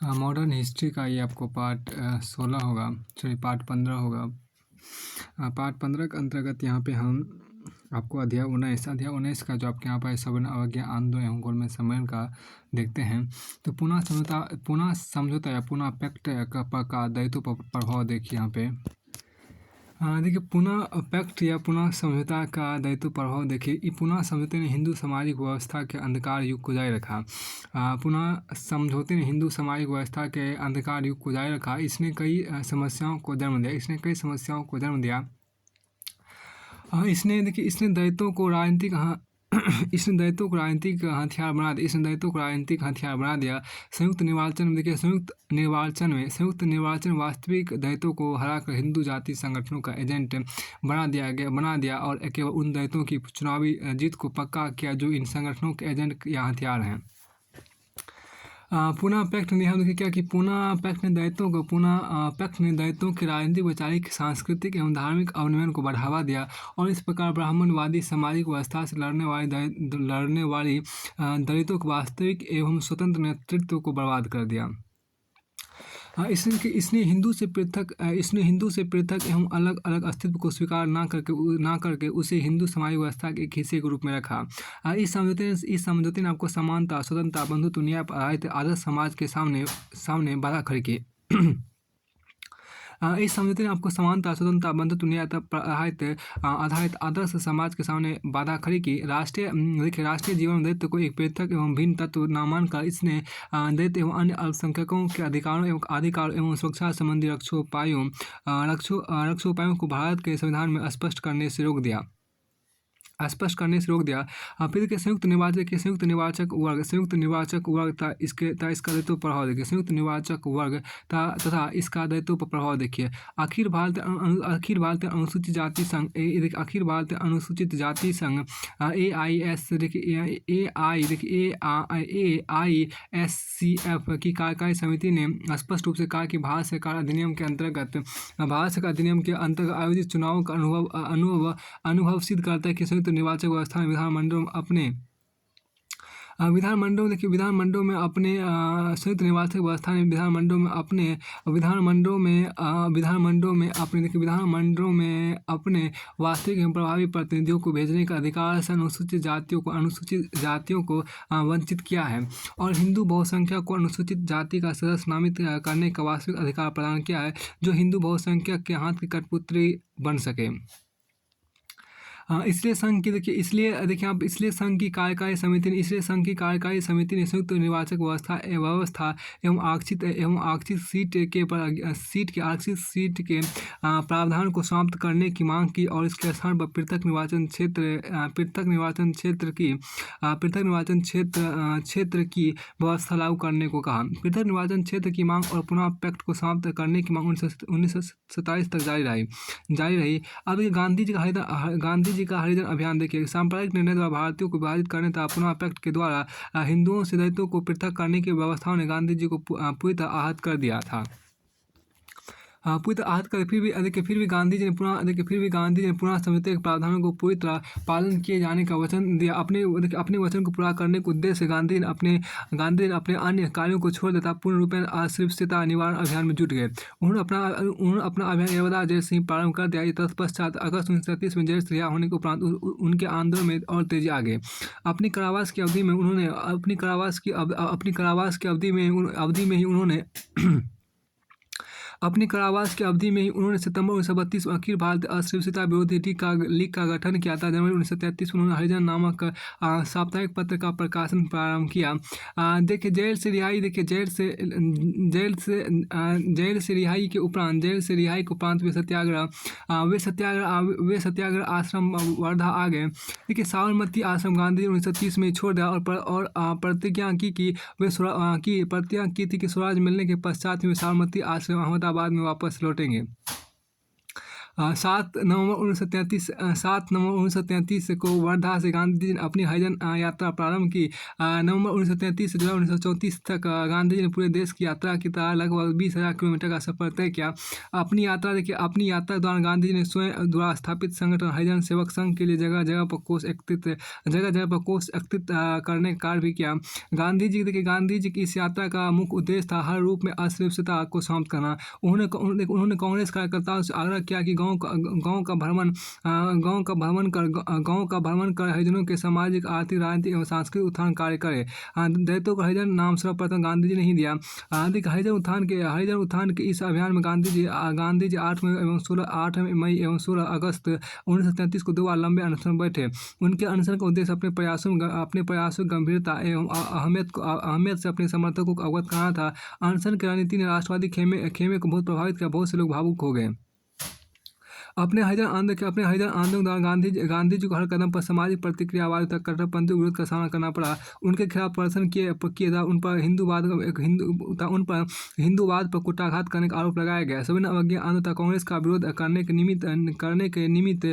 Modern history का ये आपको पार्ट 16 होगा, सॉरी पार्ट 15 होगा। पार्ट 15 के अंतर्गत यहाँ पे हम आपको अध्याय 19 का जो आपके यहाँ पर सवर्ण अवज्ञा आंदोलन एवं गोलमेज सम्मेलन का देखते हैं। तो पुनः समझौता या पुनः पैक्ट का दायित्व प्रभाव देखिए यहाँ पे। देखिए, पुनः पैक्ट या पुनः समझौता का दायित्व प्रभाव देखिए। ये पुनः समझौते ने हिंदू सामाजिक व्यवस्था के अंधकार युग को जारी रखा। पुनः समझौते ने हिंदू सामाजिक व्यवस्था के अंधकार युग को जारी रखा। इसने कई समस्याओं को जन्म दिया। इसने दायित्वों को राजनीतिक हथियार बना दिया। संयुक्त निर्वाचन वास्तविक दायित्वों को हराकर हिंदू जाति संगठनों का एजेंट बना दिया और केवल उन दायित्वों की चुनावी जीत को पक्का किया जो इन संगठनों के एजेंट या हथियार हैं। पुनः पैक्ट ने हम देखिए क्या कि पुनः पैक्ट ने दायित्वों के राजनीतिक, वैचारिक, सांस्कृतिक एवं धार्मिक अवनमन को बढ़ावा दिया और इस प्रकार ब्राह्मणवादी सामाजिक व्यवस्था से लड़ने वाली दलितों के वास्तविक एवं स्वतंत्र नेतृत्व को बर्बाद कर दिया। इसने हिंदू से पृथक एवं अलग अलग अस्तित्व को स्वीकार ना करके उसे हिंदू समाज व्यवस्था के एक हिस्से के रूप में रखा। इस समझौते ने आपको समानता, स्वतंत्रता, बंधुत्व, न्याय पर आधारित आदर्श समाज के सामने बाधा खड़ी की। इस समझौते ने आपको समानता, स्वतंत्रता, बंधुत्व, न्याय पर आधारित आदर्श समाज के सामने बाधा खड़ी की। राष्ट्रीय जीवन में दलित को एक पृथक एवं भिन्न तत्व न मानकर इसने दलित एवं अन्य अल्पसंख्यकों के अधिकारों एवं सुरक्षा संबंधी रक्षोपायों को भारत के संविधान में स्पष्ट करने से रोक दिया। फिर देखिए संयुक्त निर्वाचक वर्ग था इसका दायित्व प्रभाव देखिए। संयुक्त निर्वाचक वर्ग तथा इसका दायित्व प्रभाव देखिए। अखिल भारतीय अनुसूचित जाति संघ AISCF की कार्यकारी समिति ने स्पष्ट रूप से कहा कि भारत सरकार अधिनियम के अंतर्गत आयोजित चुनावों का अनुभव सिद्ध करता है कि संयुक्त निर्वाचक व्यवस्था में विधानमंडलों में अपने वास्तविक एवं प्रभावी प्रतिनिधियों को भेजने का अधिकार से अनुसूचित जातियों को वंचित किया है और हिंदू बहुसंख्यक को अनुसूचित जाति का सदस्य नामित करने का वास्तविक अधिकार प्रदान किया है जो हिंदू बहुसंख्यक के हाथ की कठपुतली बन सके। इसलिए संघ की कार्यकारी समिति ने संयुक्त निर्वाचक व्यवस्था एवं आरक्षित सीट के प्रावधान को समाप्त करने की मांग की और इसके स्थान पर पृथक निर्वाचन क्षेत्र की व्यवस्था लागू करने को कहा। पृथक निर्वाचन क्षेत्र की मांग और पुनः पैक्ट को समाप्त करने की मांग 1927 तक जारी रही। अब गांधी जी का हरिजन अभियान देखिए। सांप्रदायिक निर्णय द्वारा भारतीयों को विभाजित करने तथा पुनः पैक्ट के द्वारा हिंदुओं से दलितों को पृथक करने की व्यवस्थाओं ने गांधी जी को पूरी तरह आहत कर दिया था। फिर भी गांधी जी ने पुनः समझौते के प्रावधानों को पूरी तरह पालन किए जाने का वचन दिया। अपने वचन को पूरा करने के उद्देश्य से गांधी ने अपने अन्य कार्यों को छोड़ देता पूर्ण रूप में अस्पृश्यता निवारण अभियान में जुट गए। उन्होंने अपना अभियान नर्मदा जेल से ही प्रारंभ कर दिया। तत्पश्चात अगस्त 1937 में जेल से रिहा होने के उपरांत उनके आंदोलन में और तेजी आ गई। अपनी कारावास की अवधि में ही उन्होंने सितंबर 1932 में अखिल भारतीय अस्पृश्यता विरोधी लीग का गठन किया था। जनवरी 1933 में उन्होंने हरिजन नामक साप्ताहिक पत्र का प्रकाशन प्रारंभ किया। देखिए जेल से रिहाई के उपरांत वे सत्याग्रह आश्रम वर्धा आ गए। देखिए साबरमती आश्रम गांधी जी 1930 में छोड़ दिया और प्रतिज्ञा की थी कि स्वराज मिलने के पश्चात में साबरमती आश्रम अहमदाबाद में वापस लौटेंगे। 7 नवंबर 1933 को वर्धा से गांधी जी ने अपनी हरिजन यात्रा प्रारंभ की। नवंबर 1933 से जुलाई 1934 तक गांधी जी ने पूरे देश की यात्रा की तरह लगभग 20,000 किलोमीटर का सफर तय किया। अपनी यात्रा के दौरान गांधी जी ने स्वयं द्वारा स्थापित संगठन हरिजन सेवक संघ के लिए जगह जगह पर कोष एकत्रित करने का कार्य भी किया। गांधी जी की इस यात्रा का मुख्य उद्देश्य था हर रूप में अस्पृश्यता को समाप्त करना। उन्होंने कांग्रेस कार्यकर्ताओं से आग्रह किया कि गांव का भ्रमण कर हरिजनों के सामाजिक, आर्थिक, राजनीतिक एवं सांस्कृतिक उत्थान कार्य करे। दैत्यों का हरिजन नाम सर्वप्रथम गांधी जी ने ही दिया। हरिजन उत्थान के इस अभियान में गांधी जी 8 मई एवं 16 अगस्त 1933 को 2 बार लंबे अनशन में बैठे। उनके अनशन का उद्देश्य अपने प्रयासों गंभीरता एवं अहमियत से अपने समर्थकों को अवगत कराना था। अनशन की रणनीति ने राष्ट्रवादी खेमे को बहुत प्रभावित किया। बहुत से लोग भावुक हो गए। अपने हरिजन आंदोलन के दौरान गांधी जी को हर कदम पर सामाजिक प्रतिक्रियावाद तक कट्टरपंथी विरोध का सामना करना पड़ा। उनके खिलाफ प्रदर्शन किए था। उन पर हिंदूवाद पर कुटाघात करने का आरोप लगाया गया। सविनय अवज्ञा आंदोलन तथा कांग्रेस का विरोध करने के निमित्त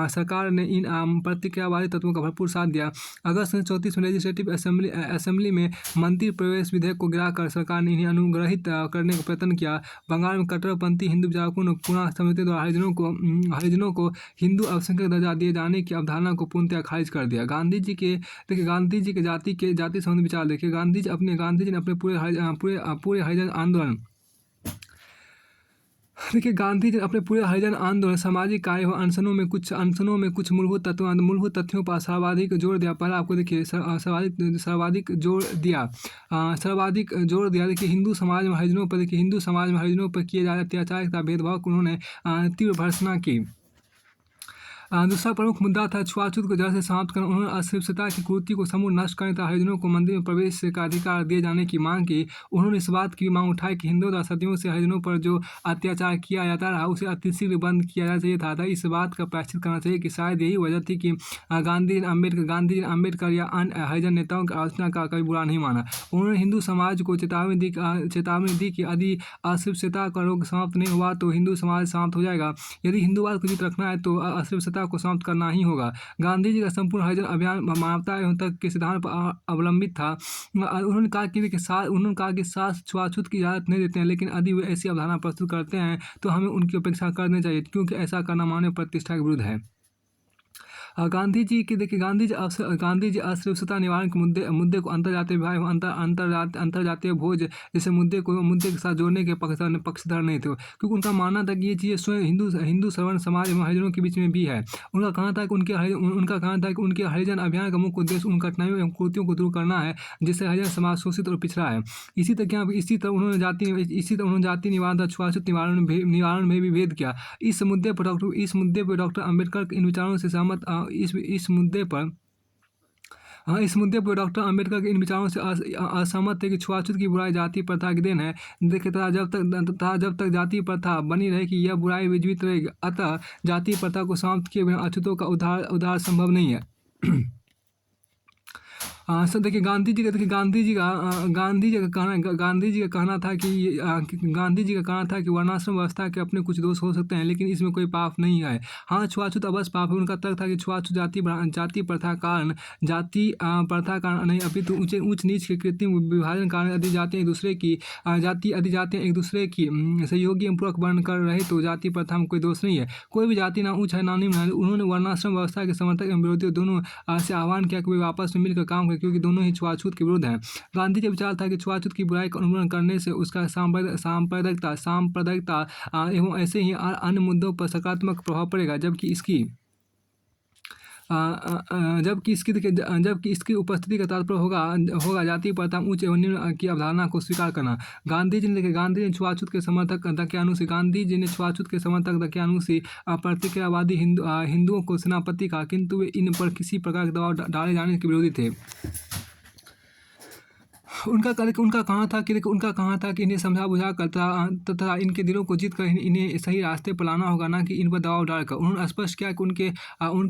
सरकार ने इन प्रतिक्रियावादी तत्वों का भरपूर साथ दिया। अगस्त 1934 में लेजिस्लेटिव असेंबली में मंत्री प्रवेश विधेयक को गिराकर सरकार ने इन्हें अनुग्रहित करने का प्रयत्न किया। बंगाल में कट्टरपंथी हिंदू विचारकों ने पुनः समिति द्वारा हरिजनों को हिंदू अल्पसंख्यक दर्जा दिए जाने की अवधारणा को पूर्णतः खारिज कर दिया। गांधी जी के जाति संबंधी विचार देखिए। गांधी जी ने अपने पूरे हरिजन आंदोलन सामाजिक कार्य व अनशनों में कुछ मूलभूत तथ्यों पर सर्वाधिक जोर दिया। पहला आपको देखिए सर्वाधिक जोर दिया। देखिए हिंदू समाज में हरिजनों पर किए जा रहे अत्याचार तथा भेदभाव को उन्होंने तीव्र भर्त्सना की। दूसरा प्रमुख मुद्दा था छुआछूत को जड़ से समाप्त करना। उन्होंने अस्पृश्यता की कुरीति को समूल नष्ट करने तथा हरिजनों को मंदिर में प्रवेश का अधिकार दिए जाने की मांग की। उन्होंने इस बात की मांग उठाई कि हिंदुओं द्वारा सदियों से हरिजनों पर जो अत्याचार किया जाता रहा उसे अतिशीघ्र बंद किया जाना चाहिए था। इस बात का प्रायश्चित करना चाहिए कि शायद यही वजह थी कि गांधी जी ने अम्बेडकर या अन्य हरिजन नेताओं की आलोचना का कभी बुरा नहीं माना। उन्होंने हिंदू समाज को चेतावनी दी कि यदि अस्पृश्यता का रोग समाप्त नहीं हुआ तो हिंदू समाज समाप्त हो जाएगा। यदि हिंदूवाद को जीत रखना है तो अस्पृश्यता को समाप्त करना ही होगा। गांधी जी का संपूर्ण हरिजन अभियान मानवता एवं तर्क के सिद्धांत पर अवलंबित था। उन्होंने कहा कि सास छुआछूत की इजाजत नहीं देते हैं, लेकिन यदि वे ऐसी अवधारणा प्रस्तुत करते हैं तो हमें उनकी उपेक्षा करनी चाहिए, क्योंकि ऐसा करना मानव प्रतिष्ठा के विरुद्ध है। गांधी जी अस्पृश्यता निवारण के मुद्दे को अंतर्जातीय विवाह एवं अंतर्जातीय भोज जैसे मुद्दे के साथ जोड़ने के पक्षधर नहीं थे, क्योंकि उनका मानना था कि ये चीज़ें स्वयं हिंदू सवर्ण समाज एवं हरिजनों के बीच में भी है। उनका कहना था कि उनके हरिजन अभियान का मुख्य उद्देश्य उन कठिनाइयों एवं कुरीतियों को दूर करना है जिससे हरिजन समाज शोषित और पिछड़ा है। इसी तरह उन्होंने जाति निवारण तथा छुआछूत निवारण में भी भेद किया। इस मुद्दे पर डॉक्टर अम्बेडकर इन विचारों से सहमत इस मुद्दे पर डॉक्टर अम्बेडकर के इन विचारों से असहमत थे कि छुआछूत की बुराई जाति प्रथा की देन है। देखिए जब तक जाति प्रथा बनी रहेगी यह बुराई विजीवित रहेगी। अतः जाति प्रथा को समाप्त किए बिना अछूतों का उद्धार संभव नहीं है। देखिए गांधी जी का कहना था कि वर्णाश्रम व्यवस्था के अपने कुछ दोष हो सकते हैं, लेकिन इसमें कोई पाप नहीं है। हाँ, छुआछूत अवश्य पाप है। उनका तर्क था कि छुआछूत जाति प्रथा कारण नहीं, अपितु ऊंच नीच के कृत्रिम विभाजन कारण यदि जातियाँ एक दूसरे की सहयोगी एवं पूरक बन कर रहे तो जाति प्रथा में कोई दोष नहीं है। कोई भी जाति ना ऊँच है ना निम्न है। उन्होंने वर्णाश्रम व्यवस्था के समर्थक एवं विरोधियों दोनों से आह्वान किया कि वे आपस में मिलकर काम करें, क्योंकि दोनों ही छुआछूत के विरुद्ध हैं। गांधी का विचार था कि छुआछूत की बुराई का उन्मूलन करने से उसका सांप्रदायिकता एवं ऐसे ही अन्य मुद्दों पर सकारात्मक प्रभाव पड़ेगा, जबकि इसकी उपस्थिति का तात्पर्य होगा जाति प्रथा उच्च एवं निम्न की अवधारणा को स्वीकार करना। गांधी जी ने छुआछूत के समर्थक दकियानुसी प्रतिक्रियावादी हिंदुओं को सेनापति कहा, किंतु वे इन पर किसी प्रकार के दबाव डाले जाने के विरोधी थे। उनका कहाँ था कि देखो उनका कहाँ था कि इन्हें समझा बुझा कर तथा इनके दिलों को जीत कर इन्हें सही रास्ते पर लाना होगा, ना कि इन पर दबाव डालकर। उन्होंने स्पष्ट किया कि उनके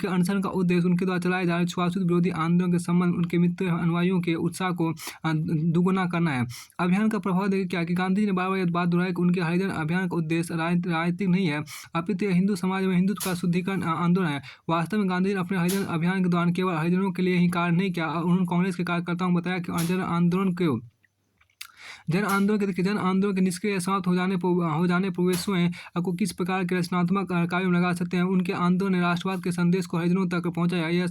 अनशन का उद्देश्य उनके द्वारा चलाए जा रहे छुआछूत विरोधी आंदोलन के संबंध उनके मित्र अनुयायियों के उत्साह को दुगुना करना है। अभियान का प्रभाव देखिए क्या कि गांधी जी ने बार बार यह बात दोहराई कि उनके हरिजन अभियान का उद्देश्य राजनीतिक नहीं है, अपितु हिंदू समाज में हिंदुत्व का शुद्धिकरण आंदोलन है। वास्तव में गांधी जी ने अपने हरिजन अभियान के दौरान केवल हरिजनों के लिए ही कार्य नहीं किया। उन्होंने कांग्रेस के कार्यकर्ताओं को बताया कि जन आंदोलन जन आंदोलन के निष्क्रिय समाप्त हो जाने पर वे स्वयं को किस प्रकार के रचनात्मक कार्यों में लगा सकते हैं। उनके आंदोलन ने राष्ट्रवाद के संदेश को हरिजनों तक पहुंचाया। यह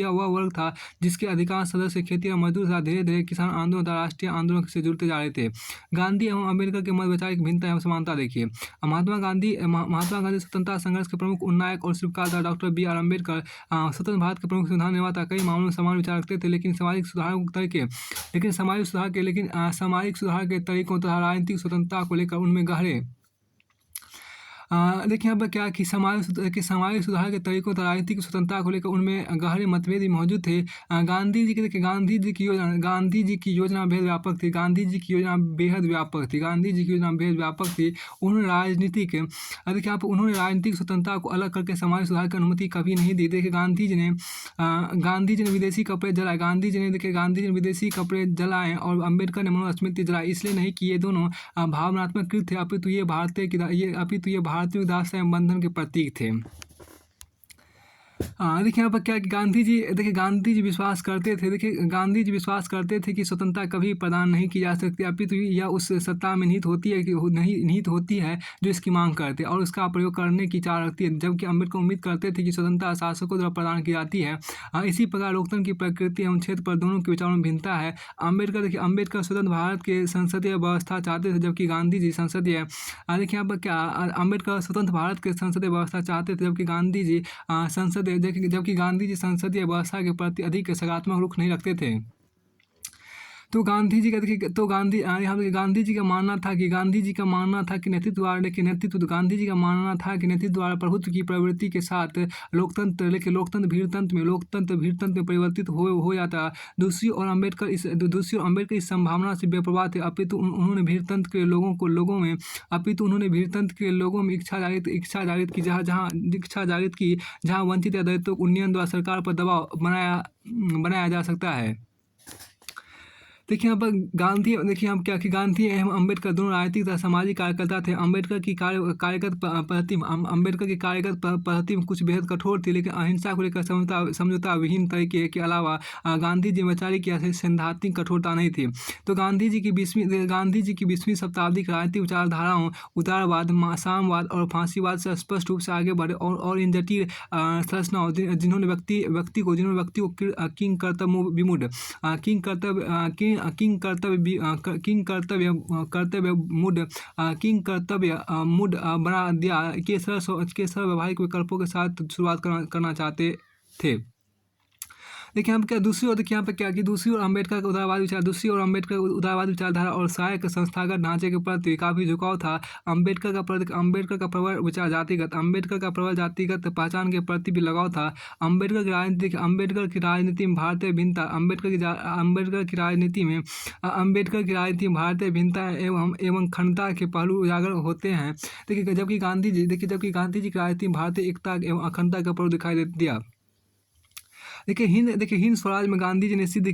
वह वर्ग था जिसके अधिकांश सदस्य खेती और मजदूर था। धीरे धीरे किसान आंदोलन तथा राष्ट्रीय आंदोलन से जुड़ते जा रहे थे। गांधी एवं अम्बेडकर के मध्य वैचारिक भिन्नता एवं समानता देखिए। महात्मा गांधी स्वतंत्रता संघर्ष के प्रमुख उन्नायक और शिल्पकार था। डॉक्टर बी आर अम्बेडकर स्वतंत्र भारत के प्रमुख संविधान निर्माता, कई मामलों में समान विचार रखते थे, लेकिन सामाजिक सुधार के तरीकों तथा राजनीतिक स्वतंत्रता को लेकर उनमें गहरे देखिए यहाँ पर क्या कि सामाजिक सुधार के तरीकों तथा राजनीतिक स्वतंत्रता को लेकर उनमें गहरे मतभेद भी मौजूद थे। गांधी जी की योजना बेहद व्यापक थी। उन्होंने राजनीतिक स्वतंत्रता को अलग करके समाज सुधार की अनुमति कभी नहीं दी। देखिए गांधी जी ने विदेशी कपड़े जलाए। गांधी जी ने विदेशी कपड़े जलाए और अम्बेडकर ने मनुस्मृति जलाई। इसलिए नहीं कि ये दोनों भावनात्मक कृत थे, अपितु ये भारतीय दास्ता एवं बंधन के प्रतीक थे। देखिए यहाँ पर क्या कि गांधी जी विश्वास करते थे कि स्वतंत्रता कभी प्रदान नहीं की जा सकती, अपितु यह उस सत्ता में निहित होती है जो इसकी मांग करते और उसका प्रयोग करने की चाह रखती है। जबकि अम्बेडकर उम्मीद करते थे कि स्वतंत्रता शासकों द्वारा प्रदान की जाती है। इसी प्रकार लोकतंत्र की प्रकृति एवं क्षेत्र पर दोनों के विचारों में भिन्नता है। अम्बेडकर स्वतंत्र भारत के संसदीय व्यवस्था चाहते थे, जबकि गांधी जी देखिए यहाँ पर क्या अम्बेडकर स्वतंत्र भारत के संसदीय व्यवस्था चाहते थे, जबकि गांधी जी संसदीय व्यवस्था के प्रति अधिक सकारात्मक रुख नहीं रखते थे। तो गांधी जी का मानना था कि नेतृत्व द्वारा प्रभुत्व की प्रवृत्ति के साथ लोकतंत्र भीड़तंत्र में परिवर्तित हो जाता। दूसरी ओर अम्बेडकर इस संभावना से बेपरवाह थे, अपितु उन्होंने भीड़तंत्र के लोगों में इच्छा जागृत की जहाँ वंचित या दलितों को उन्नयन द्वारा सरकार पर दबाव बनाया जा सकता है। देखिए यहाँ पर गांधी एवं अम्बेडकर दोनों राजनीतिक तथा सामाजिक कार्यकर्ता थे। अम्बेडकर की कार्यगत पद्धति में कुछ बेहद कठोर थी, लेकिन अहिंसा को लेकर समझौता विहीन तरीके के अलावा गांधी जी वैचारिक या सैद्धांतिक कठोरता नहीं थी। तो गांधी जी की 20वीं शताब्दी की राजनीतिक विचारधाराओं उदारवाद, साम्यवाद और फांसीवाद से स्पष्ट रूप से आगे बढ़े और इन जटिल संरचनाओं जिन्होंने व्यक्ति को किंग कर्तव्य बना दिया के सरल व्यवहारिक विकल्पों के साथ शुरुआत करना चाहते थे। देखिए यहाँ पर क्या कि दूसरी ओर अम्बेडकर का उदारवाद विचारधारा और सहायक संस्थागत ढांचे के प्रति काफ़ी झुकाव था। अम्बेडकर का प्रबल विचार जातिगत पहचान के प्रति भी लगाव था। अम्बेडकर की राजनीति में भारतीय भिन्नता एवं खंडता के पहलू उजागर होते हैं। देखिए जबकि गांधी जी की राजनीति में भारतीय एकता एवं अखंडता का पहलू दिखाई दिया। देखिए हिंद स्वराज में गांधी जी ने सिद्ध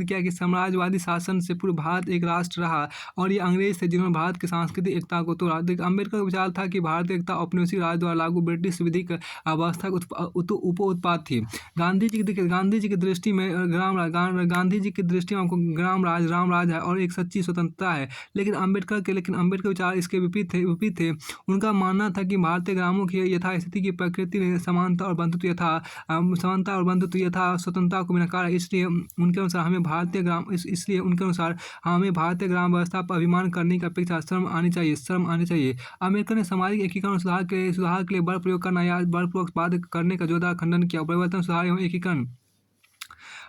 किया कि साम्राज्यवादी शासन से पूर्व भारत एक राष्ट्र रहा और ये अंग्रेज थे जिन्होंने भारत की सांस्कृतिक एकता को तोड़ा। अम्बेडकर का विचार था कि भारतीय एकता औपनिवेशिक राज द्वारा लागू ब्रिटिश विधिक व्यवस्था उप उत्पाद थी। गांधी जी की दृष्टि में आपको ग्राम राज राम राज है और एक सच्ची स्वतंत्रता है, लेकिन अम्बेडकर विचार इसके विपरीत थे। उनका मानना था कि भारतीय ग्रामों की यथास्थिति की प्रकृति ने समानता और बंधुत्व यथा स्वतंत्रता को नकारा। इसलिए उनके अनुसार हमें भारतीय ग्राम व्यवस्था पर अभिमान करने की अपेक्षा शर्म आनी चाहिए। अम्बेडकर ने सामाजिक एकीकरण सुधार के लिए बल प्रयोग करना या बलपूर्वक बाध्य करने का जोरदार खंडन किया। परिवर्तन, सुधार एवं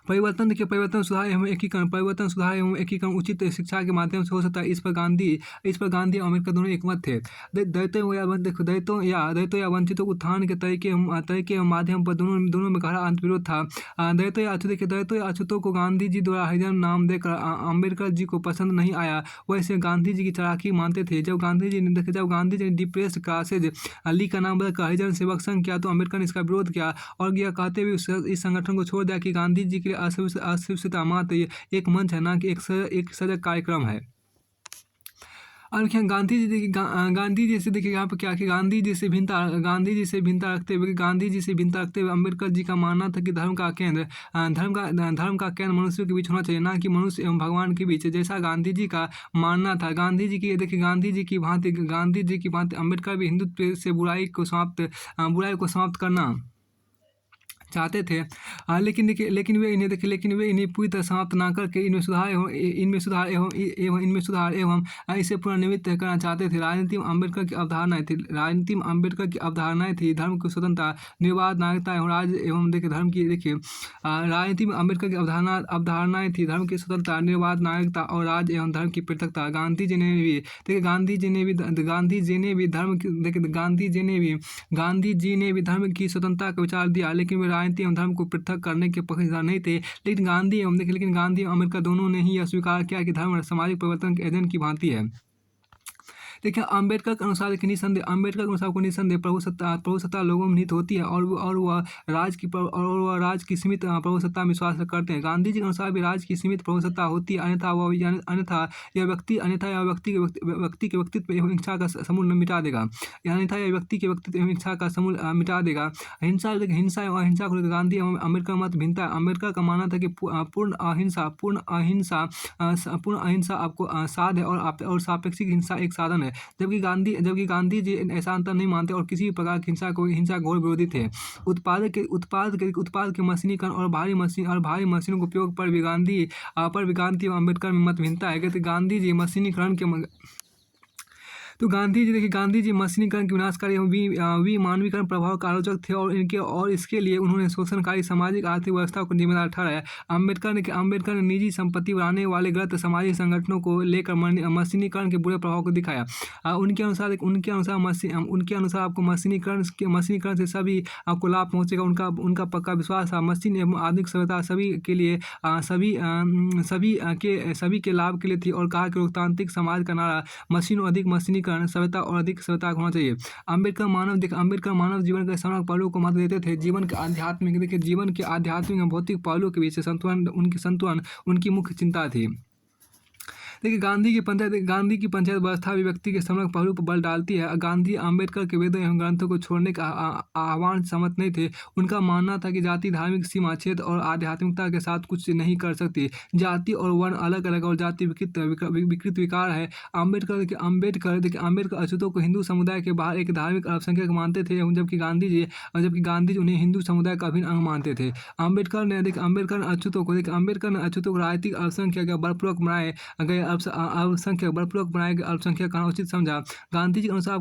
परिवर्तन देखिए, परिवर्तन सुधार एवं एकीकरण, परिवर्तन सुधार एवं एकीकरण उचित शिक्षा के माध्यम से हो सकता है। इस पर गांधी और अम्बेडकर दोनों एकमत थे। दलितों या वंचितों के उत्थान के तरीके एवं माध्यम पर दोनों में गहरा अंतर्विरोध था। दलितों या अछूतों को गांधी जी द्वारा हरिजन नाम देकर अम्बेडकर जी को पसंद नहीं आया। वह इसे गांधी जी की चालाकी मानते थे। जब गांधी जी ने डिप्रेस्ड क्लासेज लीग का नाम बदलकर हरिजन सेवक संघ किया तो अम्बेडकर ने इसका विरोध किया और यह कहते हुए इस संगठन को छोड़ दिया कि गांधी जी के लिए अस्पृश्यता मात्र एक मंच है, न कि एक सजग कार्यक्रम है। और क्या गांधी जी से देखिए यहाँ पर क्या कि गांधी जी से भिन्नता रखते हुए अम्बेडकर जी का मानना था कि धर्म का केंद्र मनुष्य के बीच होना चाहिए, ना कि मनुष्य एवं भगवान के बीच, जैसा गांधी जी का मानना था। गांधी जी की भांति अम्बेडकर भी हिंदुत्व से बुराई को समाप्त करना चाहते थे। लेकिन वे इन्हें पूरी तरह समाप्त न करके इनमें सुधार एवं इसे पुनर्निर्मित करना चाहते थे। राजनीति में अम्बेडकर की अवधारणाएं थी धर्म की स्वतंत्रता, निर्बाध नागरिकता एवं राज एवं धर्म की राजनीति में अम्बेडकर की अवधारणाएं थी धर्म की स्वतंत्रता, निर्बाध नागरिकता और राज एवं धर्म की पृथकता। गांधी जी ने भी धर्म की स्वतंत्रता का विचार दिया, लेकिन वे राजनीति एवं धर्म को पृथक करने के पक्षधर नहीं थे। लेकिन गांधी एवं अम्बेडकर दोनों ने ही यह स्वीकार किया कि धर्म सामाजिक परिवर्तन के एजेंट की भांति है। देखिए, अम्बेडकर के अनुसार निसंदेह प्रभु सत्ता लोगों में निहित होती है और वह राज की सीमित प्रभु सत्ता में विश्वास करते हैं। गांधी जी के अनुसार भी राज की सीमित प्रभु सत्ता होती है, अन्यथा यह व्यक्ति के व्यक्तित्व एवं इच्छा का समूल मिटा देगा। हिंसा एवं अहिंसा को लेकर गांधी एवं अम्बेडकर मत भिन्नता है। अम्बेडकर का मानना था कि पूर्ण अहिंसा आपको साध है और सापेक्षिक हिंसा एक साधन है, जबकि गांधी जी ऐसा अंतर नहीं मानते और किसी भी प्रकार की हिंसा घोर विरोधी थे। उत्पाद के मशीनीकरण और भारी मशीनों के उपयोग पर भी गांधी एवं अम्बेडकर में मत भिन्नता है। गांधी जी मशीनीकरण के विनाशकारी एवं विमानवीकरण प्रभाव का आलोचक थे और इसके लिए उन्होंने शोषणकारी सामाजिक आर्थिक व्यवस्था को जिम्मेदार ठहराया। अम्बेडकर ने निजी संपत्ति बनाने वाले गलत सामाजिक संगठनों को लेकर मशीनीकरण के बुरे प्रभाव को दिखाया। उनके अनुसार आपको मशीनीकरण से सभी आपको लाभ पहुंचेगा। उनका पक्का विश्वास था मशीन एवं आधुनिक सभ्यता सभी के लाभ के लिए थी और कहा कि लोकतांत्रिक समाज का नारा मशीनीकरण सभ्यता और अधिक सभ्यता होना चाहिए। अम्बेडकर मानव जीवन के समग्र पहलुओं को महत्व देते थे। जीवन के आध्यात्मिक और भौतिक पहलुओं के बीच संतुलन उनकी मुख्य चिंता थी। देखिए, गांधी की पंचायत व्यवस्था भी व्यक्ति के समग्र पहलू पर बल डालती है। गांधी अम्बेडकर के वेदों एवं ग्रंथों को छोड़ने का आह्वान सहमत नहीं थे। उनका मानना था कि जाति धार्मिक सीमा क्षेत्र और आध्यात्मिकता के साथ कुछ नहीं कर सकती। जाति और वर्ण अलग अलग और जाति विकृत विकार है। अम्बेडकर अछूतों को हिंदू समुदाय के बाहर एक धार्मिक अल्पसंख्यक मानते थे, जबकि गांधी जी उन्हें हिंदू समुदाय का अभिन्न अंग मानते थे। अम्बेडकर ने अछूतों को राजनीतिक अल्पसंख्यक बलपूर्वक बनाए गए अल्पसंख्यक का उचित समझा। गांधी जी के अनुसार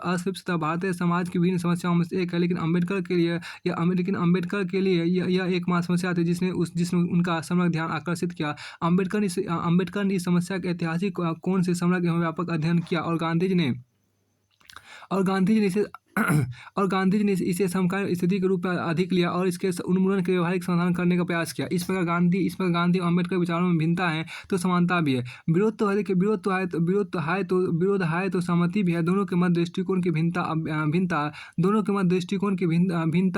अस्पृश्यता भारतीय समाज की विभिन्न समस्याओं में से एक है, लेकिन अम्बेडकर के लिए यह एकमात्र समस्या थी जिसने उनका समग्र ध्यान आकर्षित किया। अम्बेडकर ने इस समस्या के ऐतिहासिक कोण से समग्र एवं व्यापक अध्ययन किया और गांधी जी ने इसे समकालीन स्थिति के रूप में अधिक लिया और इसके उन्मूलन के व्यवहारिक समाधान करने का प्रयास किया। इस प्रकार गांधी और अम्बेडकर विचारों में भिन्नता है तो समानता भी है। विरोध है तो सहमति भी है। दोनों के मध्य दृष्टिकोण की भिन्नता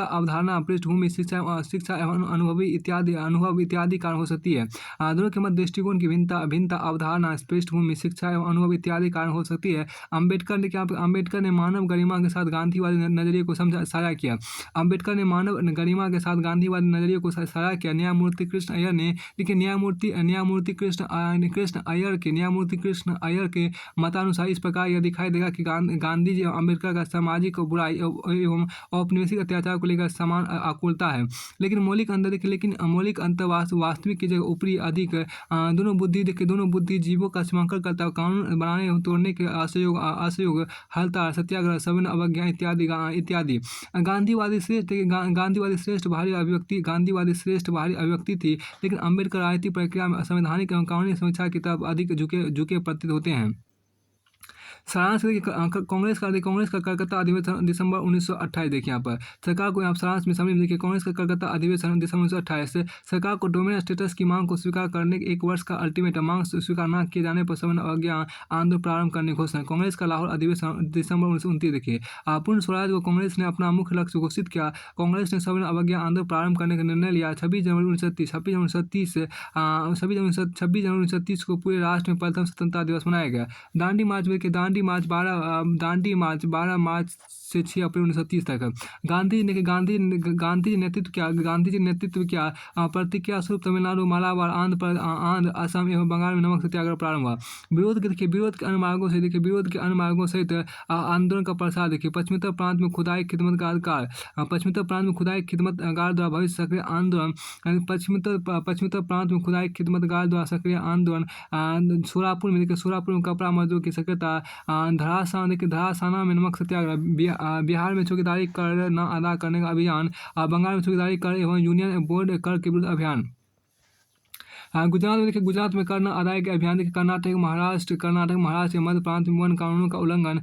अवधारणा, पृष्ठभूमि, शिक्षा एवं अनुभव इत्यादि कारण हो सकती है। दोनों के मध्य दृष्टिकोण की भिन्नता अवधारणा, पृष्ठभूमि, शिक्षा एवं अनुभव इत्यादि कारण हो सकती है। अम्बेडकर ने मानव गरिमा के साथ गांधीवादी नजरिए को साझा किया। न्यायमूर्ति कृष्ण अय्यर के मतानुसार इस प्रकार यह दिखाई देगा कि गांधी जी और अम्बेडकर का सामाजिक बुराई एवं औपनिवेशिक अत्याचार को लेकर समान आकुलता है, लेकिन मौलिक अंतर वास्तविक की जगह ऊपरी अधिक दोनों बुद्धिजीवों का सीमांकन करता है। कानून बनाने एवं तोड़ने के असहयोग, हड़ताल, सत्याग्रह, सविनय अवज्ञा इत्यादि इत्यादि। गांधीवादी श्रेष्ठ बाहरी अभिव्यक्ति थी, लेकिन अम्बेडकर राजनीतिक प्रक्रिया में संवैधानिक एवं कानूनी समीक्षा की तरफ अधिक झुके प्रतीत होते हैं। सारांश देखिए, कांग्रेस का कलकत्ता अधिवेशन दिसंबर 1928। देखिए यहाँ पर सरकार को यहाँ सारांश में समझ देखिए, कांग्रेस का कलकत्ता अधिवेशन दिसंबर 1928 से सरकार को डोमिनियन स्टेटस की मांग को स्वीकार करने के 1 वर्ष का अल्टीमेटम मांग स्वीकार न किए जाने पर सविनय अवज्ञा आंदोलन प्रारंभ करने की घोषणा। कांग्रेस का लाहौर अधिवेशन दिसंबर 1929। देखिए, पूर्ण स्वराज को कांग्रेस ने अपना मुख्य लक्ष्य घोषित किया। कांग्रेस ने सविनय अवज्ञा आंदोलन प्रारंभ करने का निर्णय लिया। 26 जनवरी 1930 को पूरे राष्ट्र में प्रथम स्वतंत्रता दिवस मनाया गया। दांडी मार्च 12 मार्च से 6 अप्रैल 1930 तक। गांधी जी नेतृत्व किया प्रतिक्रिया स्वरूप तमिलनाडु, मालाबार, आंध्र, असम एवं बंगाल में नमक सत्याग्रह प्रारंभ हुआ। विरोध के अन्य मार्गों सहित आंदोलन का प्रसार। देखिए, पश्चिमोत्तर प्रांत में खुदाई खिदमत का अधिकार, द्वारा भविष्य सक्रिय आंदोलन, पश्चिमोत्तर प्रांत में खुदाई खिदमतगार द्वारा सक्रिय आंदोलन, सोलापुर में कपड़ा मजदूर की सक्रियता, धरासाना में नमक सत्याग्रह, बिहार में चौकीदारी कर न अदा करने का अभियान, बंगाल में चौकीदारी कर एवं यूनियन बोर्ड कर के विरुद्ध अभियान। गुजरात में कर न अदायगी के अभियान। देखिए, कर्नाटक, महाराष्ट्र मध्य प्रांत में वन कानूनों का उल्लंघन।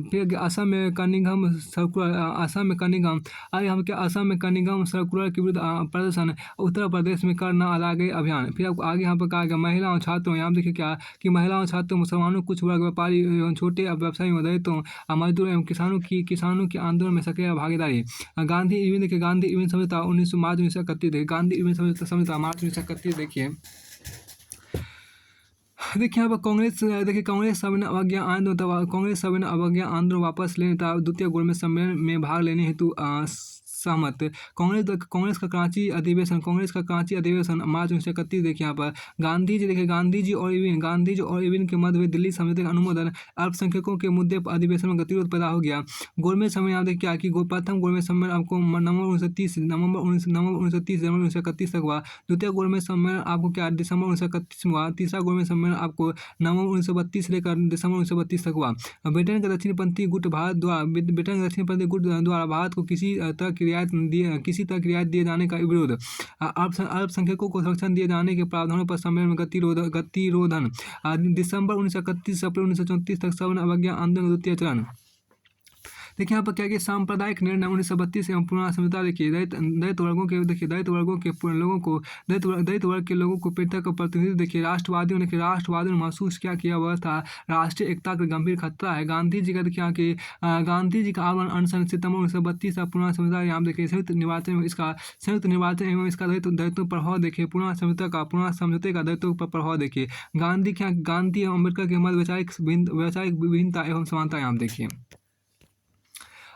फिर असम में कनिंघम सर्कुलर के विरुद्ध प्रदर्शन। उत्तर प्रदेश में कर न अदायगी अभियान। फिर आपको आगे यहाँ पर कहा गया महिला और छात्रों, यहाँ देखिए क्या कि महिलाओं, छात्रों, मुसलमानों, कुछ वर्ग, व्यापारी एवं छोटे व्यवसायियों, दलितों, मजदूरों एवं किसानों की आंदोलन में सक्रिय भागीदारी। गांधी इवेंट समझौता मार्च 1931। गांधी इवेंट समझौता मार्च 1931। देखिए यहाँ पर कांग्रेस सविनय अवज्ञा आंदोलन वापस लेने तथा द्वितीय गोलमेज सम्मेलन में भाग लेने हेतु सहमत। कांग्रेस का कराची अधिवेशन मार्च 1931। देखिए यहाँ पर गांधी जी और इविन के मध्य हुए दिल्ली समझौते का अनुमोदन। अल्पसंख्यकों के मुद्दे पर अधिवेशन में गतिरोध पैदा हो गया। गोलमेज सम्मेलन आप देखिए क्या कि प्रथम गोलमेज सम्मेलन आपको नवंबर 1930 जनवरी 1931 तक हुआ। द्वितीय गोलमेज सम्मेलन आपको क्या दिसंबर 1931 में हुआ। तीसरा गोलमेज सम्मेलन आपको नवंबर 1932 से लेकर दिसंबर 1932 तक हुआ। ब्रिटेन के दक्षिणपंथी गुट द्वारा भारत को किसी तरह की रियायत दिए जाने का विरोध। अल्पसंख्यकों को संरक्षण दिए जाने के प्रावधानों पर सम्मेलन में गतिरोधन। दिसंबर 1931 से अप्रैल 1934 तक सविनय अवज्ञा आंदोलन का द्वितीय चरण। देखिए यहाँ पर क्या कि सांप्रदायिक निर्णय 1932 एवं पुनः समझौता। देखिए दलित वर्ग के लोगों को पीड़ित का प्रतिनिधित्व। देखिए राष्ट्रवादियों ने महसूस किया कि यह व्यवस्था राष्ट्रीय एकता का गंभीर खतरा है। गांधी जी का आह्वान अनशन सितंबर 1932 का पुनः समझौता। यहाँ देखिए संयुक्त निर्वाचन एवं इसका दलितों पर प्रभाव। देखिए पुनः समझौते का दलितों पर प्रभाव। देखिए गांधी एवं अम्बेडकर के मध्य वैचारिक विभिन्नता एवं समानता। यहाँ देखिए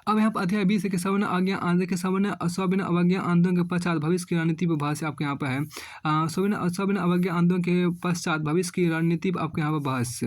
अब यहाँ पर अध्याय 20 के सविनय अवज्ञा आंदोलन के पश्चात भविष्य की रणनीति पर बहस आपके यहाँ पर है। सविनय अवज्ञा आंदोलन के पश्चात भविष्य की रणनीति पर आपके यहाँ पर बहस।